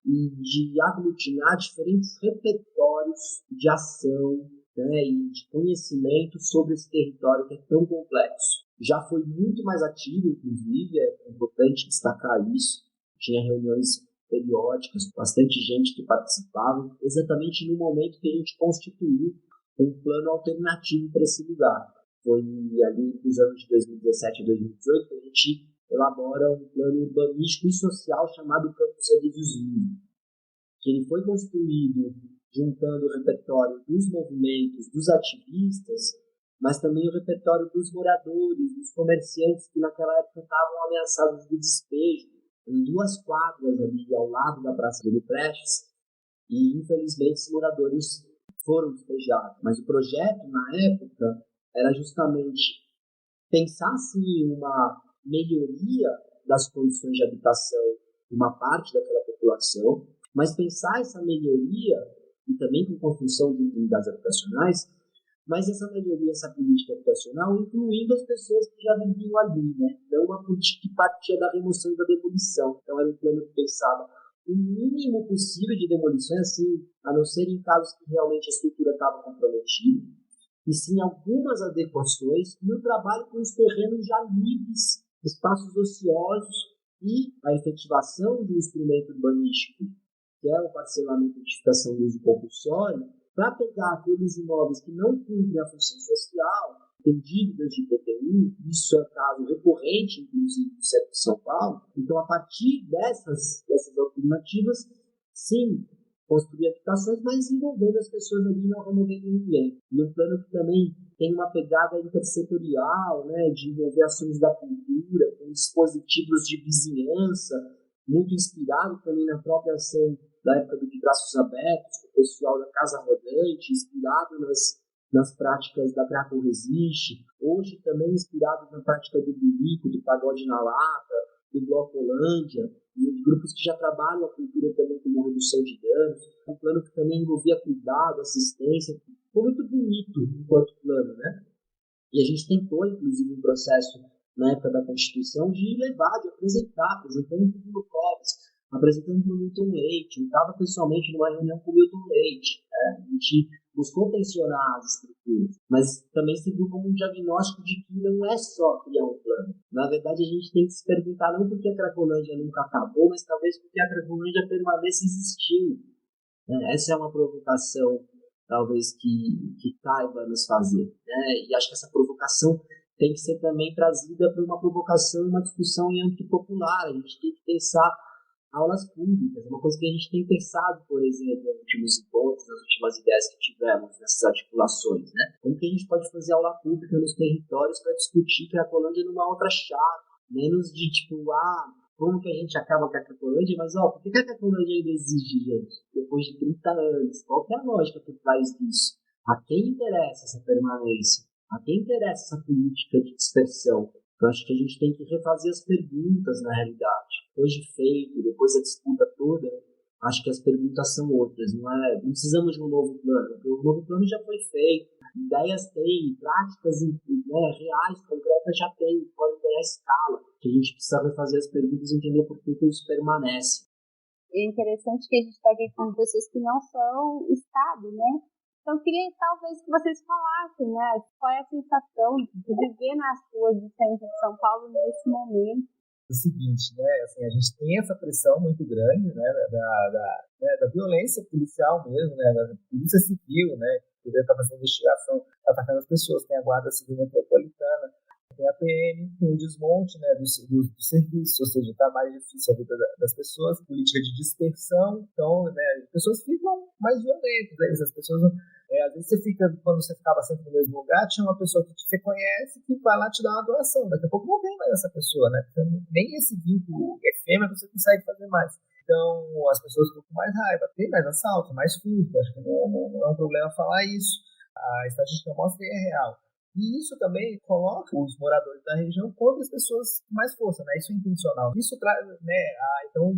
e de aglutinar diferentes repertórios de ação, né, e de conhecimento sobre esse território que é tão complexo. Já foi muito mais ativo, inclusive, é importante destacar isso. Tinha reuniões periódicas, bastante gente que participava, exatamente no momento que a gente constituiu um plano alternativo para esse lugar. Foi ali nos anos de 2017 e 2018 que a gente elabora um plano urbanístico e social chamado Campus Elíseos Vivo, que ele foi construído juntando o repertório dos movimentos, dos ativistas, mas também o repertório dos moradores, dos comerciantes que naquela época estavam ameaçados de despejo, em 2 quadras ali ao lado da Praça do Prestes, e infelizmente esses moradores foram despejados. Mas o projeto, na época, era justamente pensar assim, em uma melhoria das condições de habitação de uma parte daquela população, mas pensar essa melhoria, e também com construção de unidades habitacionais, mas essa melhoria, essa política habitacional, incluindo as pessoas que já viviam ali, né? Não uma política que partia da remoção e da demolição. Então era um plano que pensava o mínimo possível de demolições, assim, a não ser em casos que realmente a estrutura estava comprometida, e sim algumas adequações no trabalho com os terrenos já livres, espaços ociosos e a efetivação de um instrumento urbanístico, que é o parcelamento de edificação de uso compulsório, para pegar aqueles imóveis que não cumprem a função social, tem dívidas de IPTU, isso é um caso recorrente, inclusive, no centro de São Paulo. Então, a partir dessas alternativas, sim, construir habitações, mas envolvendo as pessoas ali, não removendo ninguém. E um plano que também tem uma pegada intersetorial, né, de envolver ações da cultura, com dispositivos de vizinhança, muito inspirado também na própria ação da época do De Braços Abertos, com o pessoal da Casa Rodante, inspirado nas práticas da Craco Resiste, hoje também inspirado na prática do bilico, do pagode na lata, do Bloco Holândia, e grupos que já trabalham a cultura também como redução de danos, um plano que também envolvia cuidado, assistência, ficou muito bonito enquanto plano, né? E a gente tentou, inclusive, um processo na época da Constituição de levar, de apresentar, apresentando para o Bruno Covas, apresentando para o Milton Leite. Eu estava pessoalmente numa reunião com o Milton Leite. A gente buscou tensionar as estruturas, mas também serviu como um diagnóstico de que não é só criar um plano. Na verdade, a gente tem que se perguntar não porque a Cracolândia nunca acabou, mas talvez porque a Cracolândia permaneça existindo. Essa é uma provocação, talvez, que caiba nos fazer. Né? E acho que essa provocação tem que ser também trazida para uma provocação e uma discussão em âmbito popular. A gente tem que pensar aulas públicas, uma coisa que a gente tem pensado, por exemplo, nos últimos encontros, nas últimas ideias que tivemos nessas articulações, né? Como que a gente pode fazer aula pública nos territórios para discutir Cracolândia numa outra chave, menos de como que a gente acaba com a Cracolândia, mas por que a Cracolândia ainda exige, gente? Depois de 30 anos, qual que é a lógica por trás disso? A quem interessa essa permanência? A quem interessa essa política de dispersão? Eu acho que a gente tem que refazer as perguntas, na realidade. Depois de feito, depois da disputa toda, acho que as perguntas são outras. Não precisamos de um novo plano, porque o novo plano já foi feito. Ideias tem, práticas reais, concretas já tem, podem ganhar escala. Que a gente precisa refazer as perguntas e entender por que isso permanece. É interessante que a gente está aqui com pessoas que não são Estado, né? Então, eu queria talvez que vocês falassem, né? Qual é a sensação de viver nas ruas do centro de São Paulo nesse momento? O seguinte, né? Assim, a gente tem essa pressão muito grande, né? Da violência policial mesmo, né? Da polícia civil, né? Que deve estar fazendo investigação, atacando as pessoas. Tem a Guarda Civil Metropolitana, tem a PM, tem o desmonte, né, do serviço, ou seja, está mais difícil a vida das pessoas, política de dispersão, então, né, as pessoas ficam mais violentas, né, as pessoas, às vezes você fica, quando você ficava sempre no mesmo lugar, tinha uma pessoa que você conhece que vai lá te dar uma doação, daqui a pouco não vem mais essa pessoa, né, nem esse vínculo efêmero você consegue fazer mais. Então, as pessoas ficam com mais raiva, tem mais assalto, mais furto, acho que não é um problema falar isso. A estatística mostra que é real. E isso também coloca os moradores da região contra as pessoas com mais força, né? Isso é intencional. Isso traz, né? Então,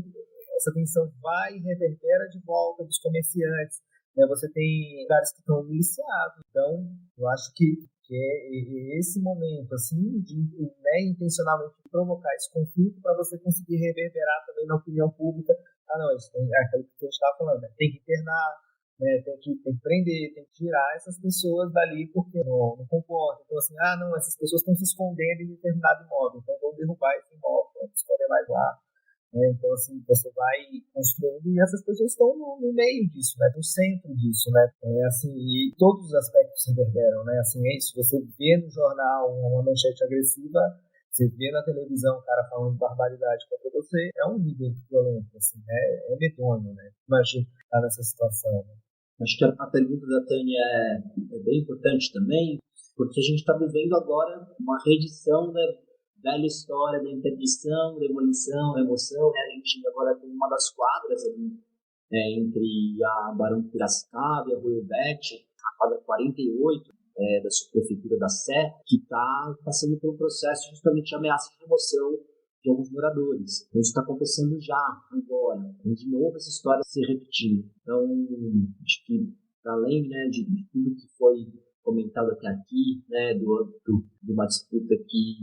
essa tensão vai e reverbera de volta dos comerciantes, né? Você tem lugares que estão miliciados. Então, eu acho que é esse momento, assim, de intencionalmente provocar esse conflito para você conseguir reverberar também na opinião pública. Não, isso é aquilo que a gente estava falando, né? Tem que internar, né, tem que prender, tem que tirar essas pessoas dali porque não comportam. Então, assim, não, essas pessoas estão se escondendo em determinado imóvel, então vamos derrubar esse imóvel, vamos esconder mais lá. Né? Então, assim, você vai construindo e essas pessoas estão no meio disso, né, no centro disso, né, assim, e todos os aspectos se reverberam, né, assim, é isso, você vê no jornal uma manchete agressiva, você vê na televisão o cara falando barbaridade contra você, é um nível violento, assim, é medonho, né, imagina estar nessa situação, né. Acho que a pergunta da Tânia é bem importante também, porque a gente está vivendo agora uma reedição da velha história da interdição, demolição, remoção. Né? A gente agora tem uma das quadras ali, entre a Barão de Piracicaba e a Rua Elbete, a quadra 48 da subprefeitura da Sé, que está passando por um processo justamente de ameaça de remoção de alguns moradores. Então, isso está acontecendo já, agora. E, de novo, essa história se repetindo. Então, acho que, além, né, de tudo que foi comentado até aqui, né, de uma disputa que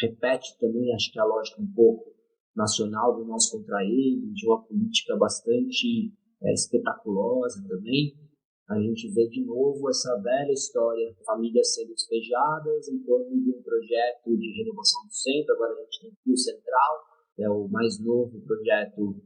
repete também, acho que a lógica um pouco nacional do nós contra ele, de uma política bastante espetaculosa também, a gente vê de novo essa velha história, famílias sendo despejadas em torno de um projeto de renovação do centro. Agora a gente tem o Rio Central, que é o mais novo projeto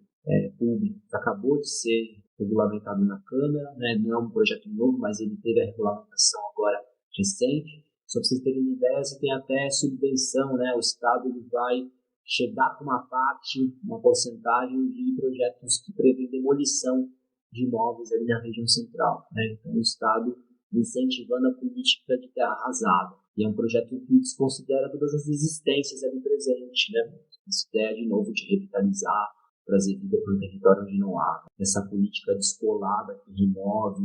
público que acabou de ser regulamentado na Câmara, né? Não é um projeto novo, mas ele teve a regulamentação agora recente. Só para vocês terem uma ideia, você tem até subvenção, né? O Estado ele vai chegar com uma parte, uma porcentagem de projetos que prevêem demolição de imóveis ali na região central. Né? Então, o Estado incentivando a política de terra arrasada. E é um projeto que desconsidera todas as existências ali presentes. Né? Essa ideia, de novo, de revitalizar, trazer vida para um território onde não há. Essa política descolada que remove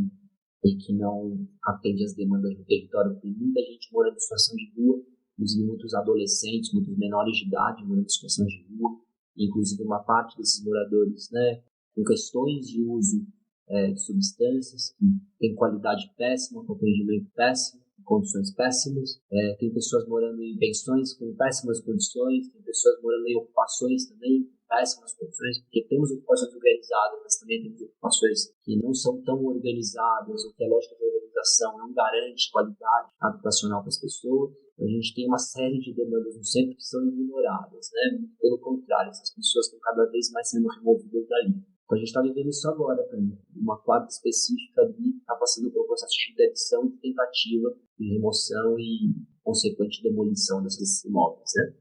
e que não atende às demandas do território. Tem muita gente morando em situação de rua, inclusive muitos adolescentes, muitos menores de idade morando em situação de rua, inclusive uma parte desses moradores, né, com questões de uso de substâncias que tem qualidade péssima, com atendimento péssimo, condições péssimas. Tem pessoas morando em pensões com péssimas condições, tem pessoas morando em ocupações também com péssimas condições, porque temos ocupações organizadas, mas também temos ocupações que não são tão organizadas, ou que a lógica de organização não garante qualidade habitacional para as pessoas. A gente tem uma série de demandas no centro que são ignoradas, né? Pelo contrário, essas pessoas estão cada vez mais sendo removidas dali. Então, a gente está vivendo isso agora também. Uma quadra específica ali está passando por um processo de interdição, de tentativa de remoção e consequente demolição desses imóveis, né?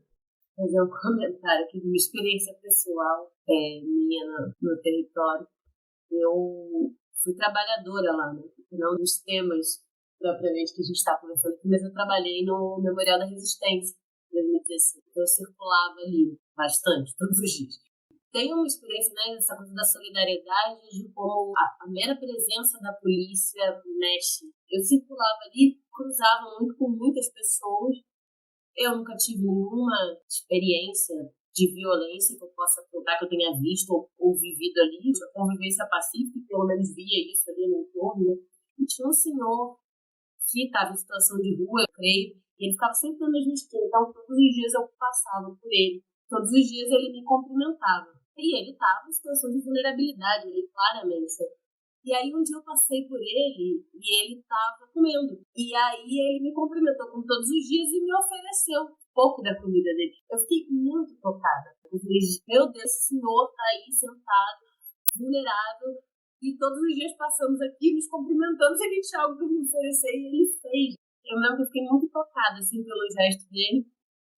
Fazer um comentário aqui de uma experiência pessoal minha no território. Eu fui trabalhadora lá, né? Não dos temas propriamente que a gente está conversando aqui, mas eu trabalhei no Memorial da Resistência, 2016. Então eu circulava ali bastante, todos os dias. Tenho uma experiência, né, nessa coisa da solidariedade, de como a mera presença da polícia mexe. Eu circulava ali, cruzava muito com muitas pessoas. Eu nunca tive nenhuma experiência de violência que eu possa contar, que eu tenha visto ou vivido ali. A convivência pacífica, pelo menos via isso ali no entorno. E tinha um senhor que estava em situação de rua, eu creio, e ele ficava sempre na mesma esquina. Então, todos os dias eu passava por ele. Todos os dias ele me cumprimentava. E ele estava em situação de vulnerabilidade, ele claramente. E aí um dia eu passei por ele e ele estava comendo. E aí ele me cumprimentou como todos os dias e me ofereceu um pouco da comida dele. Eu fiquei muito tocada. Eu falei, meu Deus, esse senhor está aí sentado, vulnerável, e todos os dias passamos aqui nos cumprimentando se ele tinha algo para me oferecer, e ele fez. Eu lembro que eu fiquei muito tocada assim, pelo gesto dele.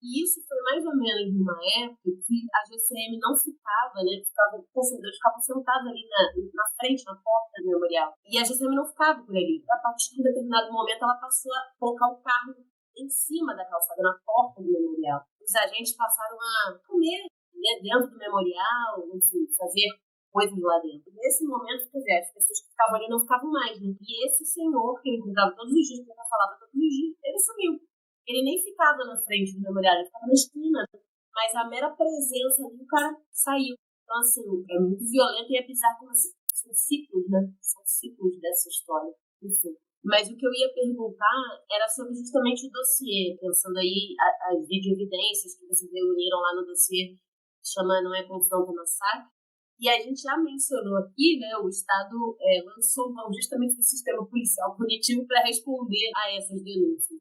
E isso foi mais ou menos numa época que a GCM não ficava, né? Os consumidores ficavam sentados ali na frente, na porta do memorial. E a GCM não ficava por ali. A partir de um determinado momento, ela passou a colocar o carro em cima da calçada, na porta do memorial. Os agentes passaram a comer, né, dentro do memorial, enfim, fazer coisas lá dentro. Nesse momento, quer dizer, as pessoas que ficavam ali não ficavam mais, né? E esse senhor, que ele cuidava todos os dias, que ele falava todos os dias, ele sumiu. Ele nem ficava na frente do memorial, ele ficava na esquina. Mas a mera presença ali, o cara saiu. Então, assim, é muito violento e é bizarro como assim, são ciclos, né? São ciclos dessa história. Enfim. Mas o que eu ia perguntar era sobre justamente o dossiê, pensando aí as videoevidências que vocês reuniram lá no dossiê, chama Não é Confronto Massacre. E a gente já mencionou aqui, né, o Estado lançou justamente o sistema policial punitivo para responder a essas denúncias.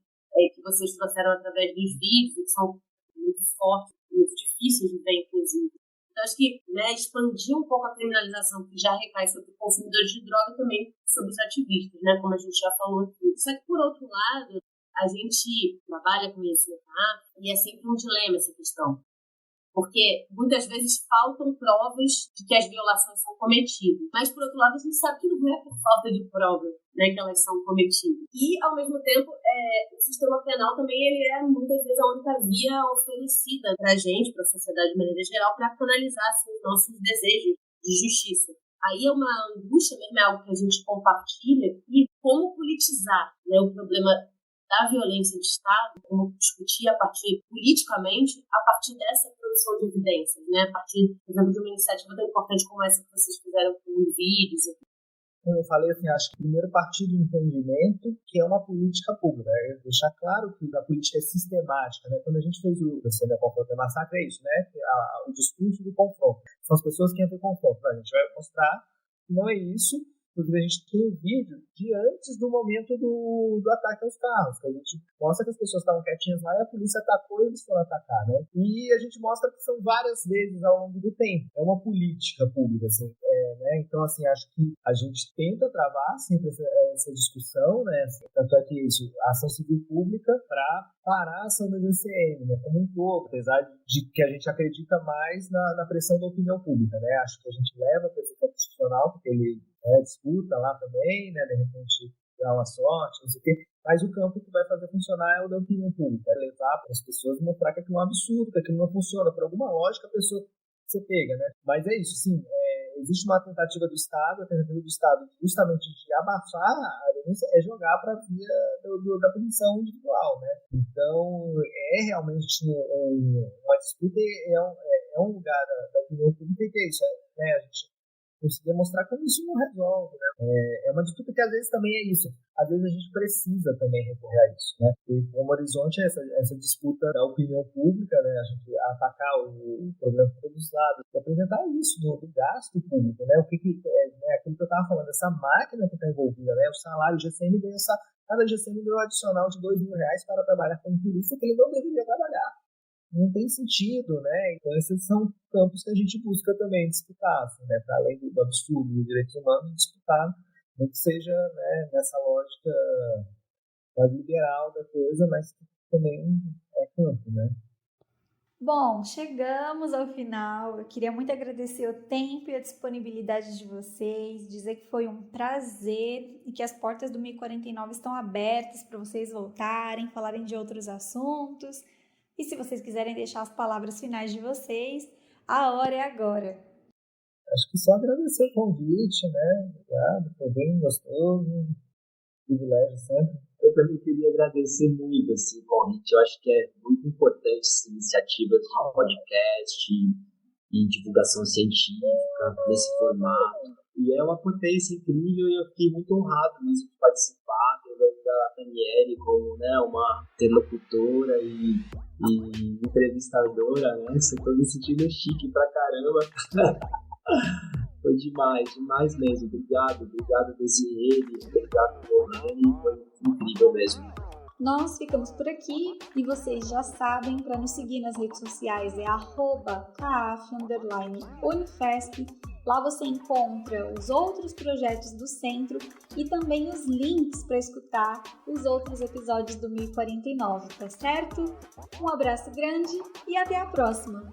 Que vocês trouxeram através dos vídeos, que são muito fortes, muito difíceis de ver, inclusive. Então, acho que, né, expandir um pouco a criminalização que já recai sobre consumidores de droga também sobre os ativistas, né, como a gente já falou aqui. Só que, por outro lado, a gente trabalha com isso, tá? E é sempre um dilema essa questão. Porque muitas vezes faltam provas de que as violações são cometidas. Mas, por outro lado, a gente sabe que não é por falta de provas, né, que elas são cometidas. E, ao mesmo tempo, o sistema penal também ele é, muitas vezes, a única via oferecida para a gente, para a sociedade de maneira geral, para canalizar assim, os nossos desejos de justiça. Aí é uma angústia mesmo, é algo que a gente compartilha, e como politizar, né, o problema da violência de Estado, como discutir politicamente, a partir dessa produção de evidências, né? A partir, por exemplo, de uma iniciativa tão importante como essa que vocês fizeram com os vídeos. Como eu falei, assim, acho que primeiro partir do entendimento que é uma política pública, né? Deixar claro que a política é sistemática, né? Quando a gente fez o da Confronto e Massacre, é isso, né? O discurso do confronto. São as pessoas que entram em confronto. A gente vai mostrar que não é isso. Inclusive, a gente tem um vídeo de antes do momento do ataque aos carros, que a gente mostra que as pessoas estavam quietinhas lá e a polícia atacou e eles foram atacar, né? E a gente mostra que são várias vezes ao longo do tempo. É uma política pública, assim, né? Então, assim, acho que a gente tenta travar sempre essa discussão, né? Tanto é que isso, a ação civil pública para parar a ação da GCM, né? Como um todo, apesar de que a gente acredita mais na pressão da opinião pública, né? Acho que a gente leva a pressão constitucional, porque ele disputa lá também, né? De repente dá uma sorte, não sei o quê. Mas o campo que vai fazer funcionar é o da opinião pública, é levar para as pessoas mostrar que aquilo é um absurdo, que aquilo não funciona. Por alguma lógica, a pessoa você pega, né? Mas é isso, sim. Existe uma tentativa do Estado, justamente de abafar a denúncia, é jogar para a via da punição individual, né? Então, é realmente uma disputa, é um lugar da opinião pública que é isso, né? A gente conseguir mostrar como isso não resolve, né? É uma disputa que às vezes também é isso. Às vezes a gente precisa também recorrer a isso, né? E como horizonte é essa disputa da opinião pública, né? A gente atacar o problema por todos os lados, e apresentar isso do gasto público, né? O que né? Aquilo que eu estava falando, essa máquina que está envolvida, né? O salário, o GCM ganha cada GCM ganha um adicional de R$2.000 para trabalhar como polícia que ele não deveria trabalhar. Não tem sentido, né? Então, esses são campos que a gente busca também disputar, assim, né? Para além do absurdo dos direitos humanos, disputar, não que seja, né, nessa lógica mais liberal da coisa, mas que também é campo, né? Bom, chegamos ao final. Eu queria muito agradecer o tempo e a disponibilidade de vocês, dizer que foi um prazer e que as portas do 1049 estão abertas para vocês voltarem, falarem de outros assuntos. E se vocês quiserem deixar as palavras finais de vocês, a hora é agora. Acho que só agradecer o convite, né? Obrigado, foi bem gostoso, privilégio sempre. Eu também queria agradecer muito esse convite. Eu acho que é muito importante essa iniciativa de podcast e divulgação científica nesse formato. E é uma potência incrível e eu fiquei muito honrado mesmo de participar, tendo a Daniele como, né, uma interlocutora e entrevistadora, né? Você foi me sentindo chique pra caramba. Foi demais mesmo. Obrigado, Desirê, obrigado, Lohane, foi incrível mesmo. Nós ficamos por aqui e vocês já sabem, para nos seguir nas redes sociais é @caf_unifesp. Lá você encontra os outros projetos do centro e também os links para escutar os outros episódios do 1049, tá certo? Um abraço grande e até a próxima!